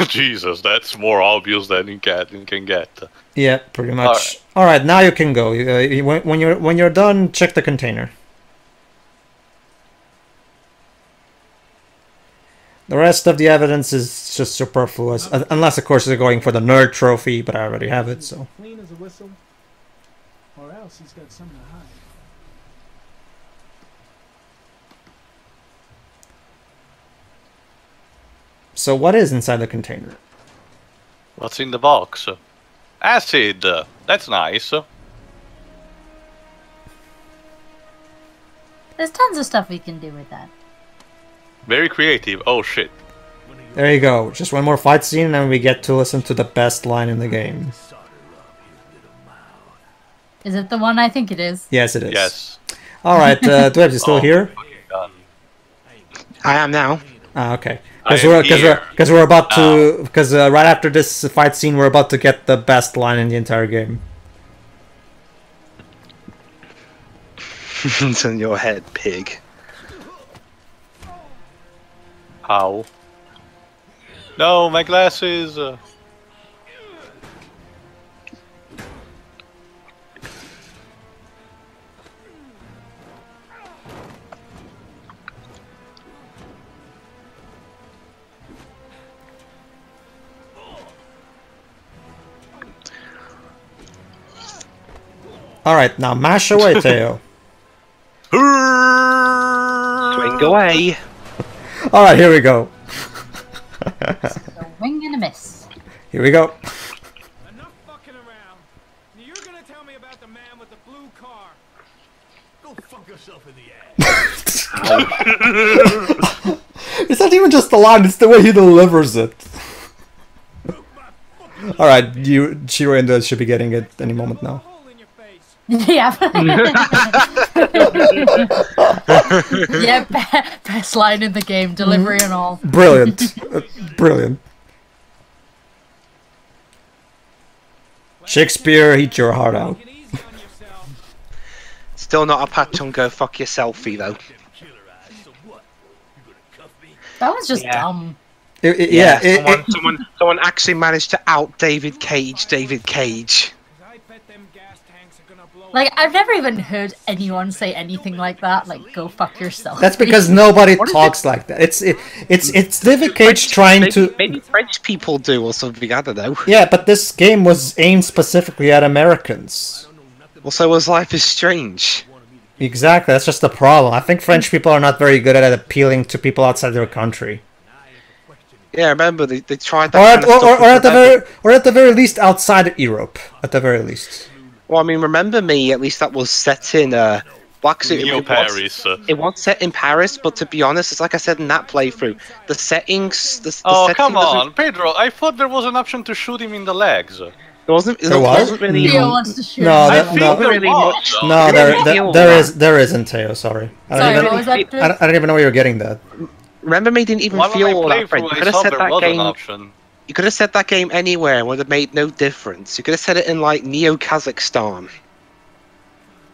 Jesus, that's more obvious than you can get. Yeah, pretty much. All right, now you can go. When you're done, check the container. The rest of the evidence is just superfluous, unless of course you're going for the nerd trophy, but I already have it. So. Clean as a whistle, or else he's got something to hide. So what is inside the container? What's in the box? Acid! That's nice. There's tons of stuff we can do with that. Very creative. Oh shit. There you go. Just one more fight scene and then we get to listen to the best line in the game. Is it the one I think it is? Yes, it is. Yes. Alright, Dwebs, you still here? I am now. Ah, okay. Because we're about to... Because right after this fight scene, we're about to get the best line in the entire game. It's in your head, pig. How? No, my glasses! Alright, now mash away, Teo. Swing away. Alright, here we go. A wing and a miss. Here we go. Enough fucking around. You're gonna tell me about the man with the blue car. Go fuck yourself in the ass. It's not even just the line, it's the way he delivers it. Alright, Shiro and Dwebs should be getting it any moment now. Yeah. Yeah, best line in the game, delivery and all. Brilliant. Brilliant. Shakespeare, eat your heart out. Still not a patch on go fuck your selfie though. That was just dumb. Someone actually managed to out David Cage. Like, I've never even heard anyone say anything like that. Like, go fuck yourself. That's because nobody talks like that. It's David Cage trying to. Maybe French people do or something. I don't know. Yeah, but this game was aimed specifically at Americans. Well, so was Life is Strange. Exactly. That's just the problem. I think French people are not very good at appealing to people outside their country. Yeah, I remember they tried that. Or at the very least outside Europe. At the very least. Well, I mean, Remember Me, at least that was set in Black Suit. Paris. It was set in Paris, but to be honest, it's like I said in that playthrough, the settings... Come on, Pedro, I thought there was an option to shoot him in the legs. There wasn't really... Theo wants to shoot. There isn't, Theo, sorry. I don't even know where you're getting that. Remember Me didn't even feel all that French. You could have set that game... You could have set that game anywhere and would have made no difference. You could have set it in, like, Neo-Kazakhstan.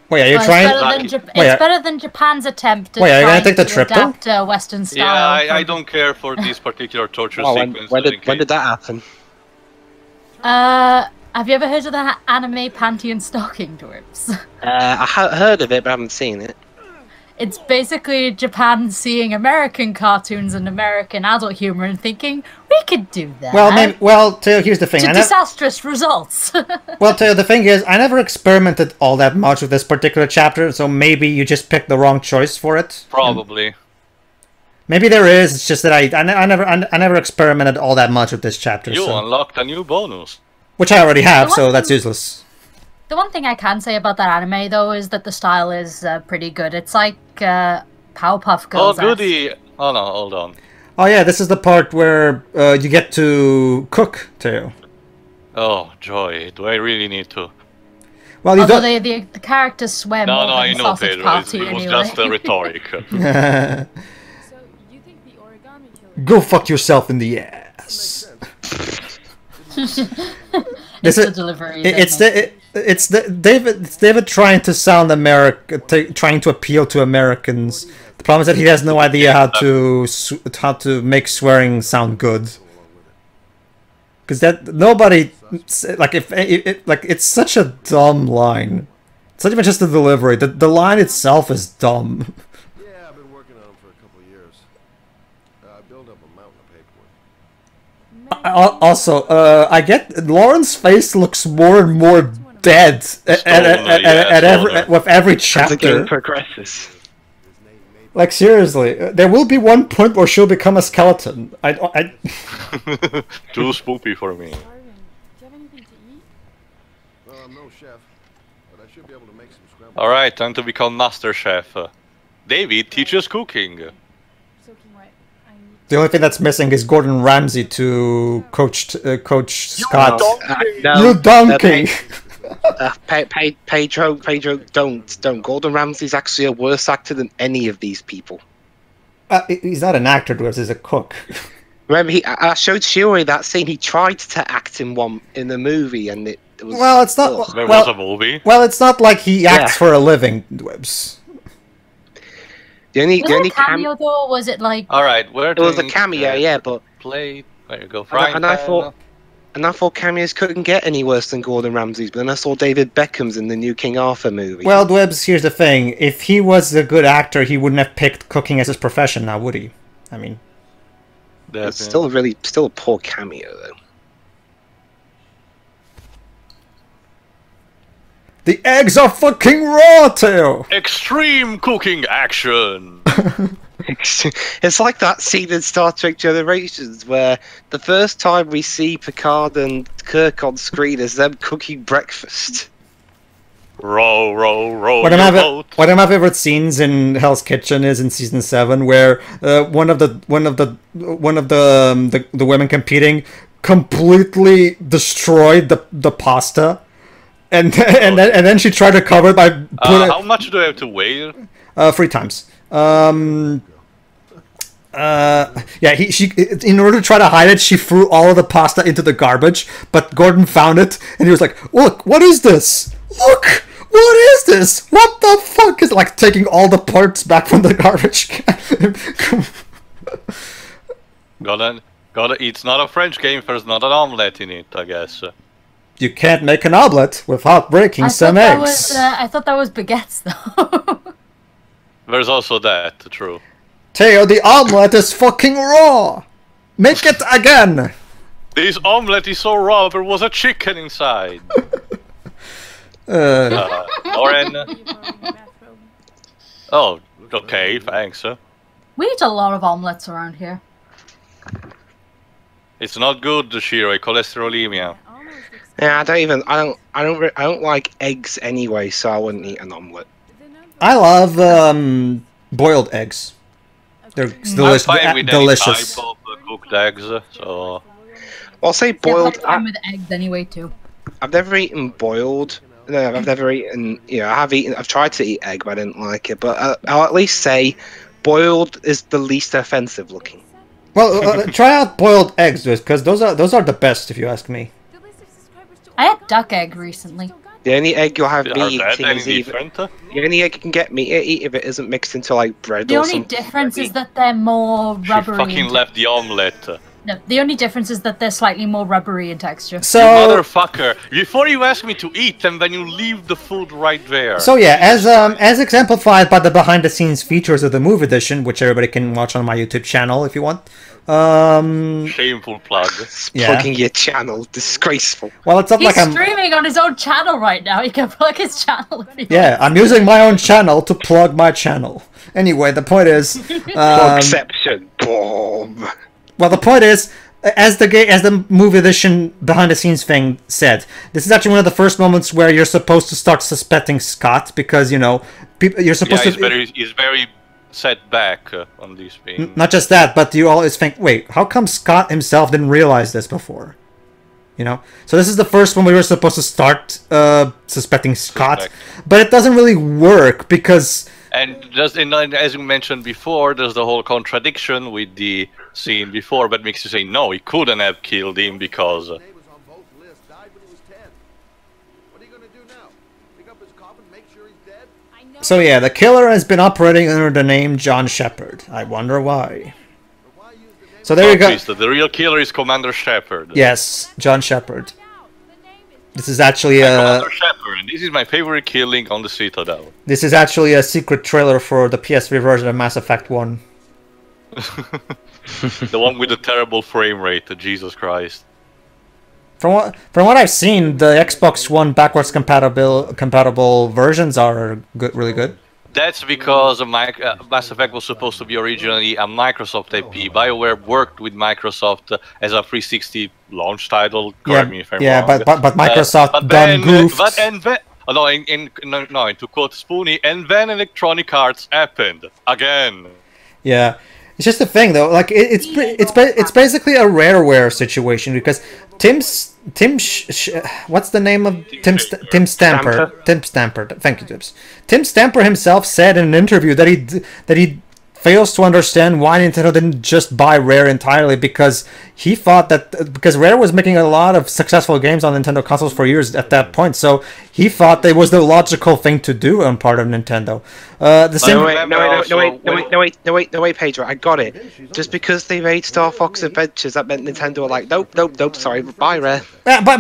Wait, are you trying? It's better than Japan's attempt to are you gonna take the trip adapt Western style. Yeah, I don't care for these particular torture sequences. When did that happen? Have you ever heard of the anime Panty and Stocking Dwarfs? I heard of it, but I haven't seen it. It's basically Japan seeing American cartoons and American adult humor and thinking, we could do that. Well, Theo, here's the thing. To disastrous results. Well, Theo, the thing is, I never experimented all that much with this particular chapter, so maybe you just picked the wrong choice for it. Probably. Maybe there is. It's just that I never experimented all that much with this chapter. You unlocked a new bonus, which I already have, so that's useless. The one thing I can say about that anime, though, is that the style is pretty good. It's like Powerpuff Girls. Oh, goody! Oh no, hold on. Oh yeah, this is the part where you get to cook, Theo. Oh, joy. Do I really need to? Well, you don't... the characters swim. No, I know, Pedro. It was just rhetoric. So, you think the origami killer... Go fuck yourself in the ass. It's the delivery. It's David trying to sound trying to appeal to Americans. The problem is that he has no idea how to make swearing sound good. Because nobody it's such a dumb line. It's not even just the delivery. The line itself is dumb. Yeah, I've been working on them for a couple of years. I built up a mountain of paperwork. Also, I get Lauren's face looks more and more dead with every chapter. As the game progresses. Like seriously, there will be one point where she'll become a skeleton. Too spooky for me. Do you have anything to eat? I'm no chef, but I should be able to make some scrambled. All right, time to become master chef. David teaches cooking. Soaking wet. The only thing that's missing is Gordon Ramsay to coach Scott. You donkey! Pedro, don't. Gordon Ramsay's actually a worse actor than any of these people. He's not an actor, he's a cook. Remember, I showed Shiori that scene. He tried to act in the movie, and it was. Well, it's not. There was a movie. Well, it's not like he acts for a living, Dwebs. The only cameo though, was it like? All right, where it was a cameo, yeah, but play. There you go. And I thought cameos couldn't get any worse than Gordon Ramsay's, but then I saw David Beckham's in the new King Arthur movie. Well, Dwebs, here's the thing: if he was a good actor, he wouldn't have picked cooking as his profession, now would he? I mean, it's still a poor cameo though. The eggs are fucking raw, Theo! Extreme cooking action! It's like that scene in Star Trek Generations where the first time we see Picard and Kirk on screen is them cooking breakfast. Row. One of my favorite scenes in Hell's Kitchen is in season 7, where one of the women competing completely destroyed the pasta. And then she tried to cover it by putting how much do I have to weigh? 3 times. She in order to try to hide it, she threw all of the pasta into the garbage. But Gordon found it, and he was like, "Look, what is this? Look, what is this? What the fuck is like taking all the parts back from the garbage can?" Gotta eat. It's not a French game if there's not an omelette in it, I guess. you can't make an omelet without breaking some eggs. I thought that was baguettes, though. There's also that, true. Teo, the omelet is fucking raw! Make it again! This omelet is so raw, there was a chicken inside. Lauren. Oh, okay, thanks. We eat a lot of omelets around here. It's not good, Shiro. Cholesterolemia. Yeah, I don't like eggs anyway, so I wouldn't eat an omelet. I love boiled eggs. They're delicious. Type of cooked eggs, so. I'll say boiled. I'm with eggs anyway too. I've never eaten boiled. No, I've never eaten. I've tried to eat egg, but I didn't like it. But I'll at least say, boiled is the least offensive looking. Well, try out boiled eggs, because those are the best, if you ask me. I had duck egg recently. The only egg you'll have me eating is the only egg you can get me eat if it isn't mixed into like bread or something. The only difference is that they're more rubbery. She fucking left the omelette. No, the only difference is that they're slightly more rubbery in texture. So, you motherfucker! Before you ask me to eat, and then you leave the food right there. So yeah, as exemplified by the behind-the-scenes features of the Move Edition, which everybody can watch on my YouTube channel if you want. Shameful plug. Plugging your channel, disgraceful. Well, it's not He's like I'm streaming on his own channel right now. He can plug his channel if he Yeah, I'm using my own channel to plug my channel. Anyway, the point is, Exception. Boom. well, the point is, as the Move Edition behind-the-scenes thing said, this is actually one of the first moments where you're supposed to start suspecting Scott because you're supposed to. He's very set back on these things. Not just that, but you always think, wait, how come Scott himself didn't realize this before? So this is the first one we were supposed to start suspecting Scott, but it doesn't really work because. And as you mentioned before, there's the whole contradiction with the scene before, but makes you say no, he couldn't have killed him because. So yeah, the killer has been operating under the name John Shepard. I wonder why. So there you go. The real killer is Commander Shepard. Yes, John Shepard. This is actually Commander Shepard. This is my favorite killing on the Citadel. This is actually a secret trailer for the PS3 version of Mass Effect 1. The one with the terrible frame rate. Jesus Christ. From what I've seen, the Xbox One backwards compatible versions are good, really good. That's because Mass Effect was supposed to be originally a Microsoft IP. BioWare worked with Microsoft as a 360 launch title. Correct me if I'm wrong. But Microsoft done goofed. To quote Spoony, and then Electronic Arts happened again. Yeah, it's just a thing though. Like it's basically a Rareware situation because what's the name of Tim Stamper? Tim Stamper. Thank you, Tibbs. Tim Stamper himself said in an interview that he fails to understand why Nintendo didn't just buy Rare entirely because he thought that because Rare was making a lot of successful games on Nintendo consoles for years at that point, so he thought that was the logical thing to do on part of Nintendo. No wait, Pedro, I got it. Just because they made Star Fox Adventures, that meant Nintendo were like, nope, sorry, buy Rare. Never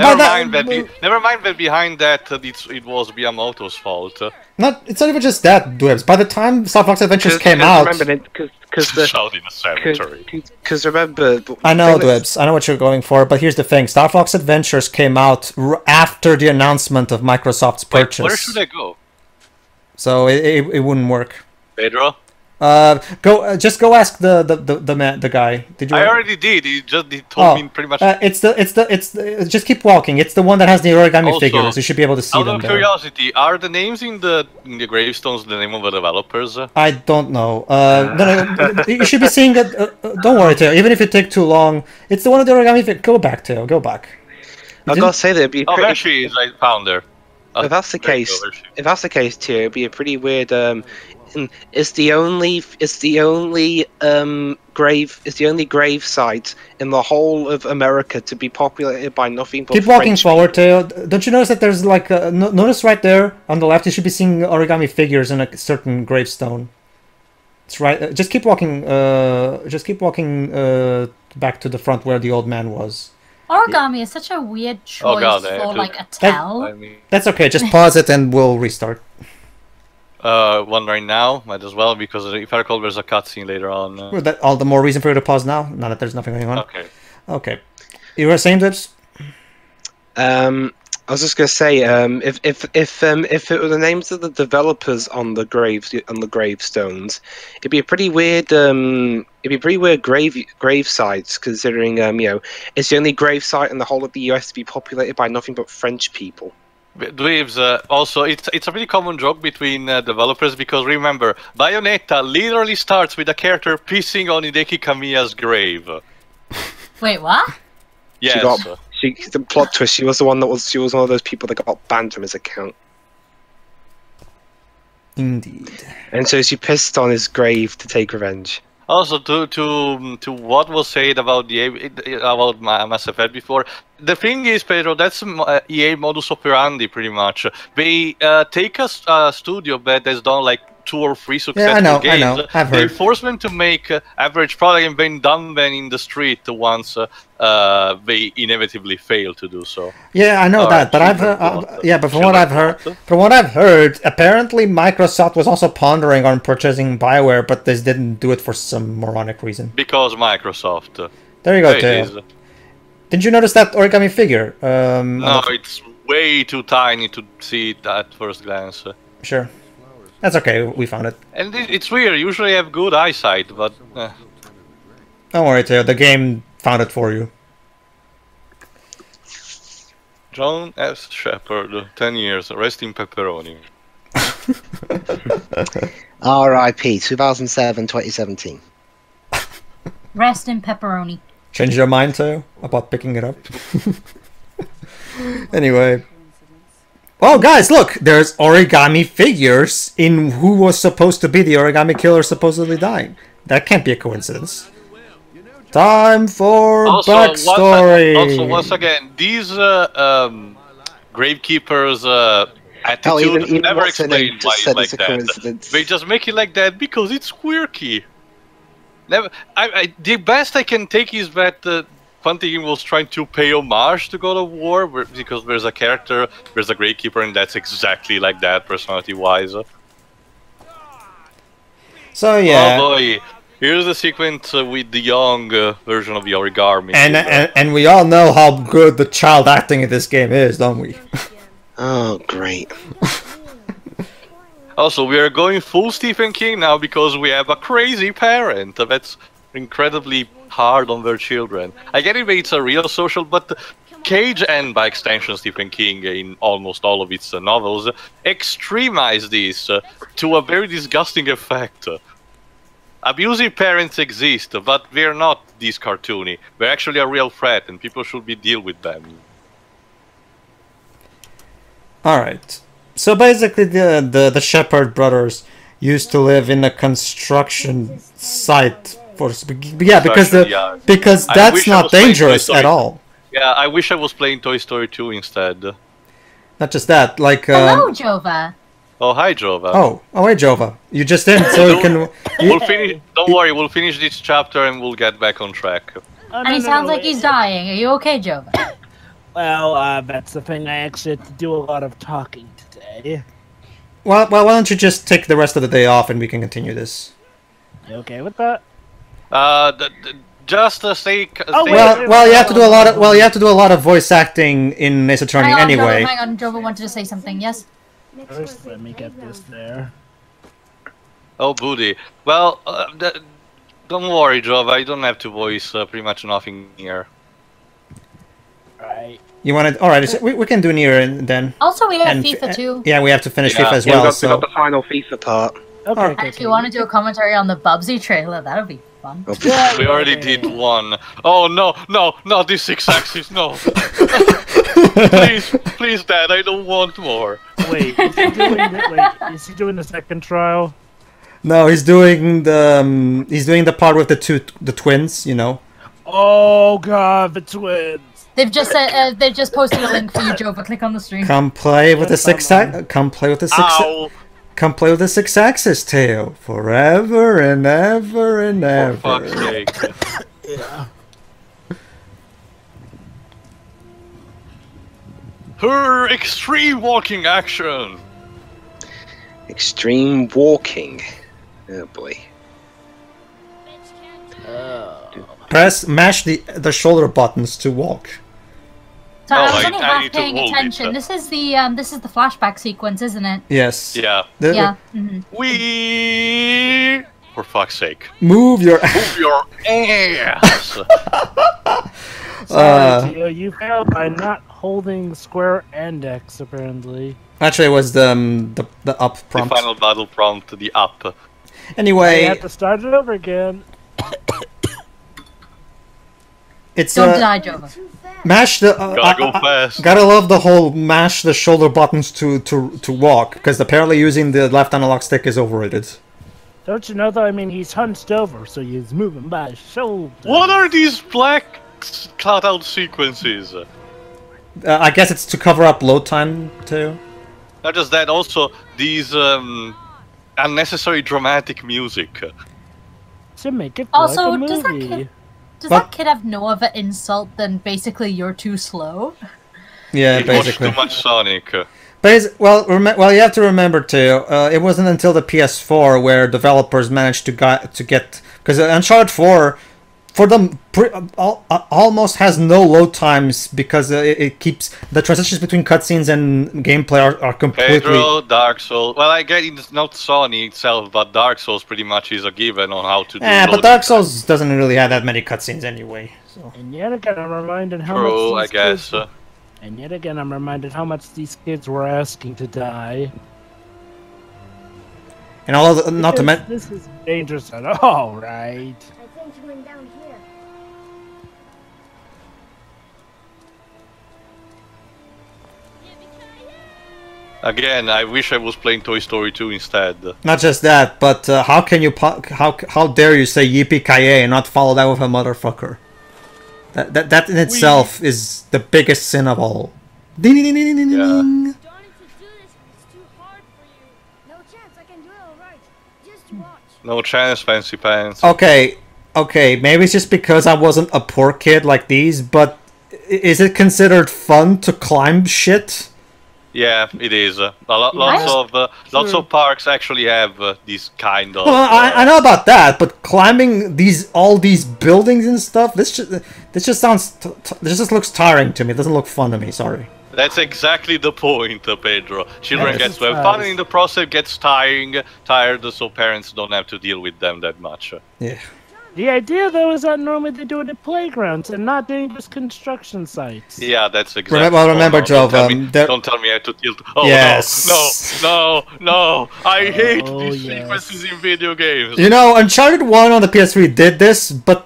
mind that behind that it was Miyamoto's fault. It's not even just that, Dwebs. By the time Star Fox Adventures came out, because remember, I know, Dwebs. I know what you're going for, but here's the thing: Star Fox Adventures came out after the announcement of Microsoft's purchase. Where should I go? So it wouldn't work. Pedro. Just go ask the guy. Did you? I already did. He told me pretty much. It's just keep walking. It's the one that has the origami figures. You should be able to see them. Out of curiosity, are the names in the gravestones the name of the developers? I don't know. No, you should be seeing it. Don't worry, Teo. Even if it takes too long, it's the one of the origami figures. Go back, Teo. Go back. I gotta say that'd be. There she is. I found her. If that's the case, Teo, it'd be a pretty weird. It's the only grave site in the whole of America to be populated by nothing but Keep walking forward, Teo. Don't you notice that there's like notice right there on the left? You should be seeing origami figures in a certain gravestone. It's right. Just keep walking. Back to the front where the old man was. Origami is such a weird choice God, for like a tell. I mean, That's okay. Just pause it and we'll restart. one right now, might as well, because if I recall, there's a cutscene later on. Well, that all the more reason for you to pause now. Now that there's nothing going on. Okay. Okay. You were saying, Dips? I was just gonna say, if it were the names of the developers on the gravestones, it'd be a pretty weird grave sites, considering it's the only grave site in the whole of the US to be populated by nothing but French people. Dweebs, also, it's a pretty common joke between developers, because remember, Bayonetta literally starts with a character pissing on Hideki Kamiya's grave. Wait, what? Yes. The plot twist. She was one of those people that got banned from his account. Indeed. And so she pissed on his grave to take revenge. Also, to what was said about about Mass Effect before, the thing is, Pedro, that's EA modus operandi pretty much. They take a studio that has done like 2 or 3 successful games. I know. I've heard. They force them to make average product and then dump them in the street once they inevitably fail to do so. Yeah, I know that, but I've but from what I've heard, apparently Microsoft was also pondering on purchasing BioWare, but they didn't do it for some moronic reason. Because Microsoft. There you go, Tail. Didn't you notice that origami figure? No, it's way too tiny to see it at first glance. Sure. That's okay, we found it. And it's weird, usually I have good eyesight, but... Don't worry, Tail, the game found it for you. John S. Shepard, 10 years, rest in pepperoni. R.I.P. 2007-2017. Rest in pepperoni. Change your mind, Tail, about picking it up? Anyway... Oh, guys, look! There's origami figures in who was supposed to be the origami killer supposedly dying. That can't be a coincidence. Time for backstory! Once again, these gravekeepers' attitude never explained why it's like that. They just make it like that because it's quirky. The best I can take is that Quantic was trying to pay homage to God of War, because there's a character, there's a Gravekeeper, and that's exactly like that, personality-wise. So yeah. Oh boy, here's the sequence with the young version of the origami. And we all know how good the child acting in this game is, don't we? Oh, great. Also, we are going full Stephen King now because we have a crazy parent that's incredibly hard on their children. I get it that it's a real social, but Cage, and by extension Stephen King in almost all of its novels, extremize this to a very disgusting effect. Abusive parents exist, but they're not this cartoony. They're actually a real threat, and people should deal with them. Alright. So basically the Shepard brothers used to live in a construction site. Because that's not dangerous at all. Yeah, I wish I was playing Toy Story 2 instead. Not just that, like... Hello, Jova. Oh, hi, Jova. Oh, hey, Jova. You just in, so you can... We'll finish... Don't worry, we'll finish this chapter and we'll get back on track. And he sounds like he's dying. Are you okay, Jova? Well, that's the thing. I actually had to do a lot of talking today. Well, why don't you just take the rest of the day off and we can continue this? You okay with that? Just to say. Well, you have to do a lot of voice acting in Ace Attorney anyway. Hang on, Jova wanted to say something. Yes. First, let me get this there. Oh, booty. Well, don't worry, Jova. I don't have to voice pretty much nothing here. Right. You want to? All right, we can do near then. Also, we have FIFA too. Yeah, we have to finish FIFA as well. We got the final FIFA part. Okay. And if you want to do a commentary on the Bubsy trailer, that would be fun. We already did one. Oh no, not this 6-axis, no. please, Dad, I don't want more. Wait, is he doing the second trial? No, he's doing the part with the twins, you know. Oh God, the twins. They've just posted a link for you, Jova. Click on the stream. Come play with the 6-axis tail forever and ever and ever. For fuck's sake. Yeah. her extreme walking action. Extreme walking. Oh boy. Mash the shoulder buttons to walk. So No, I was I- only I half need to paying hold it. attention. This is the flashback sequence, isn't it? Yes. Yeah. Yeah. Mhm. We. For fuck's sake. Move your. Move your ass. Sorry, Tio, you failed by not holding square and X, apparently. Actually, it was the up The prompt. final battle prompt, the up. Anyway, You have to start it over again. it's Don't die, Jova. mash the. Gotta go fast. Gotta love the whole mash the shoulder buttons to walk, because apparently using the left analog stick is overrated. Don't you know, though? I mean, he's hunched over, so he's moving by his shoulder. What are these black cutout sequences? I guess it's to cover up load time too. Not just that, also these unnecessary dramatic music. To make it Also, like a does that movie. kid that kid have no other insult than basically you're too slow? Yeah, It basically. watched too much Sonic. Well, you have to remember too. It wasn't until the PS4 where developers managed to get, because Uncharted 4, for them, almost has no load times because it keeps the transitions between cutscenes and gameplay are completely. Pedro, Dark Souls. Well, I get it's not Sony itself, but Dark Souls pretty much is a given on how to do. But loading. Dark Souls doesn't really have that many cutscenes anyway. So. And yet again, I'm reminded how True, much I these guess. kids- And yet again, I'm reminded how much these kids were asking to die. And all of the, not to mention. This is dangerous at all, right? I think you went down here. Again, I wish I was playing Toy Story 2 instead. Not just that, but how can you how dare you say yippee ki and not follow that with a motherfucker? That in itself is the biggest sin of all. Ding ding ding ding ding ding. Starting to do this is too hard for you. No chance, I can do it alright. Just watch. No chance, Fancy Pants. Okay, maybe it's just because I wasn't a poor kid like these, but is it considered fun to climb shit? Yeah, it is. Lots of parks actually have this kind of. Well, I know about that, but climbing all these buildings and stuff, this just sounds this just looks tiring to me. It doesn't look fun to me. Sorry. That's exactly the point, Pedro. Children Yes, get to have it fun, does. and in the process gets tired, so parents don't have to deal with them that much. Yeah. The idea, though, is that normally they do it at playgrounds and not dangerous construction sites. Yeah, that's exactly. Remember, Joe. Don't tell me I have to tilt. Oh Yes. no! I hate Oh, these yes. sequences in video games. You know, Uncharted 1 on the PS3 did this, but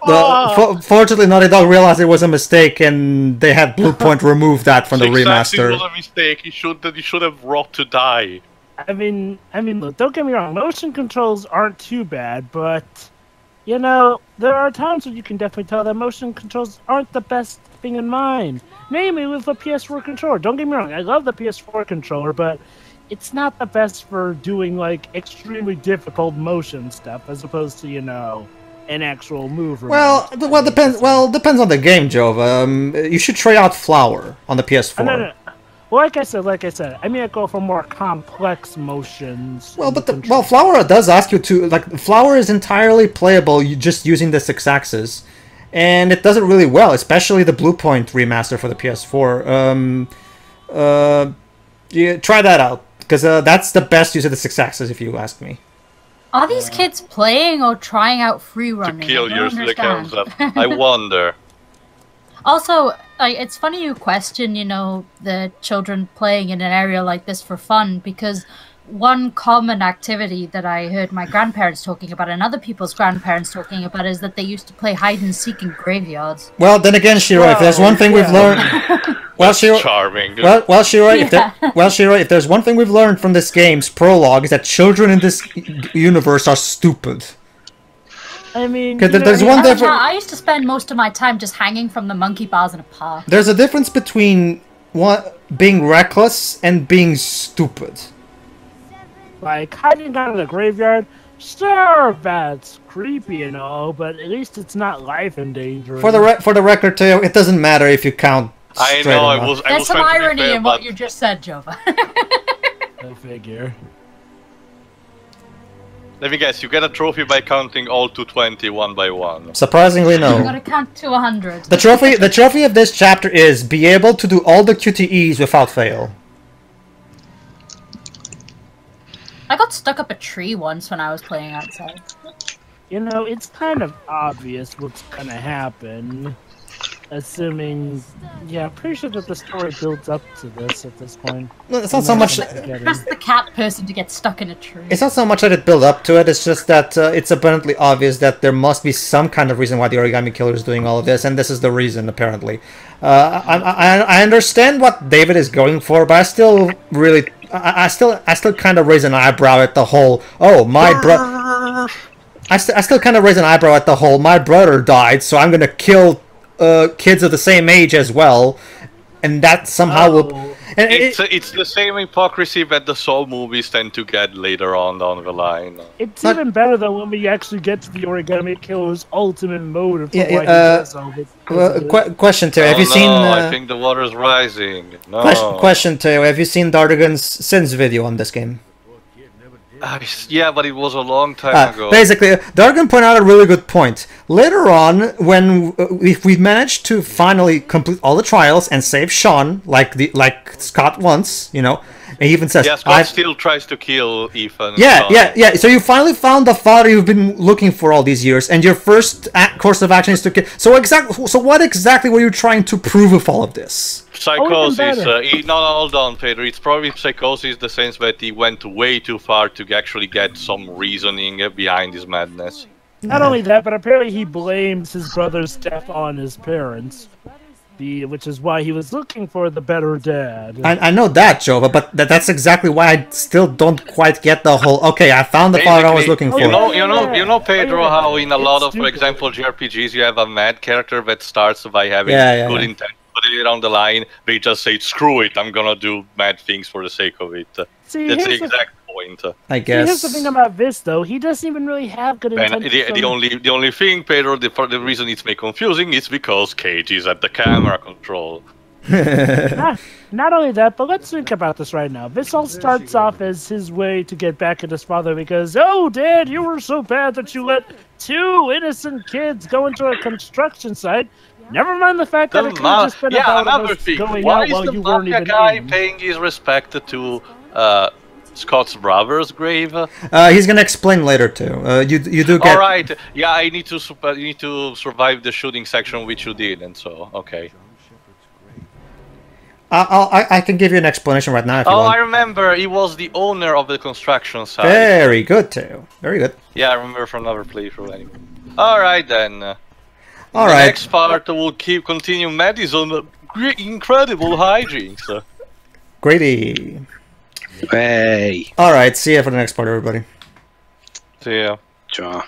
fortunately Naughty Dog realized it was a mistake and they had Bluepoint remove that from the Exactly, remaster. it was a mistake. He should have robbed to die. I mean, look, don't get me wrong, motion controls aren't too bad, but, you know, there are times when you can definitely tell that motion controls aren't the best thing in mind. Namely with the PS4 controller. Don't get me wrong, I love the PS4 controller, but it's not the best for doing, like, extremely difficult motion stuff, as opposed to, you know, an actual move. Well, depends on the game, Joe. You should try out Flower on the PS4. No. Well, like I said, I mean, I go for more complex motions. Well, but Flower does ask you to, like, Flower is entirely playable just using the 6-axis, and it does it really well, especially the Bluepoint remaster for the PS4. Yeah, try that out, because that's the best use of the 6-axis, if you ask me. Are these kids playing or trying out free running? To kill I don't your understand. concept. I wonder. Also, it's funny you question, you know, the children playing in an area like this for fun, because one common activity that I heard my grandparents talking about and other people's grandparents talking about is that they used to play hide and seek in graveyards. Well, then again, Shiro, if there's one thing we've learned... Well, Shiro, charming. Well, Shiro, if there's one thing we've learned from this game's prologue is that children in this universe are stupid. I mean, there's one difference. I used to spend most of my time just hanging from the monkey bars in a park. There's a difference between being reckless and being stupid. Like, hiding down in the graveyard, sure, that's creepy and all, but at least it's not life endangering. For the record, Teo, it doesn't matter if you count I Straight know, enough. I There's was some trying to be irony fair, in what but you just said, Jova. I figure. let me guess, you get a trophy by counting all 220 one by one. Surprisingly, You no. gotta count to 100. The trophy of this chapter is be able to do all the QTEs without fail. I got stuck up a tree once when I was playing outside. You know, it's kind of obvious what's gonna happen. Assuming, yeah, I'm pretty sure that the story builds up to this at this point. No, it's not so much. Trust the cat person to get stuck in a tree. It's not so much that it build up to it. It's just that it's abundantly obvious that there must be some kind of reason why the Origami Killer is doing all of this, and this is the reason apparently. I understand what David is going for, but I still really, I still kind of raise an eyebrow at the whole. Oh, my bro. I still kind of raise an eyebrow at the whole. My brother died, so I'm gonna kill kids of the same age as well, and that somehow will. And it's the same hypocrisy that the Soul movies tend to get later on down the line. It's even better though when we actually get to the Origami Killer's ultimate motive for why he does all this. Question to you: have you seen? I think the water's rising. No. Question to you: have you seen Dardigan's Sins video on this game? Yeah, but it was a long time ago. Basically, Dargan pointed out a really good point. Later on, when if we manage to finally complete all the trials and save Sean, like Scott wants, you know, and he even says, yeah, Scott still tries to kill Ethan. Yeah. So you finally found the father you've been looking for all these years, and your first course of action is to kill. So what exactly were you trying to prove with all of this? Psychosis. No, hold on, Pedro. It's probably psychosis in the sense that he went way too far to actually get some reasoning behind his madness. Not only that, but apparently he blames his brother's death on his parents. Which is why he was looking for the better dad. I know that, Jova, but that's exactly why I still don't quite get the whole. Okay, I found the father I was looking for. You know, Pedro, how in a lot of, for example, JRPGs, you have a mad character that starts by having good intent, but later down the line, they just say, "Screw it, I'm gonna do mad things for the sake of it." See, that's the exact point. I guess. Here's the thing about this, though. He doesn't even really have good intentions. The only thing, Pedro, the reason it's made confusing is because Cage is at the camera control. Not only that, but let's think about this right now. This all starts off as his way to get back at his father because, oh, Dad, you were so bad that you let 2 innocent kids go into a construction site. Never mind the fact that it could have just been about another thing. Going Why out while is you the weren't even guy in. paying his respect to Scott's brother's grave? He's gonna explain later too. You do get. All right. Yeah, I need to survive the shooting section, which you did, and so okay. I can give you an explanation right now if you want. I remember. He was the owner of the construction site. Very good too. Very good. Yeah, I remember from another playthrough anyway. All right then. All the right. next part will continue Madison incredible hijinks. Grady. Hey. All right. See you for the next part, everybody. See ya. Ciao.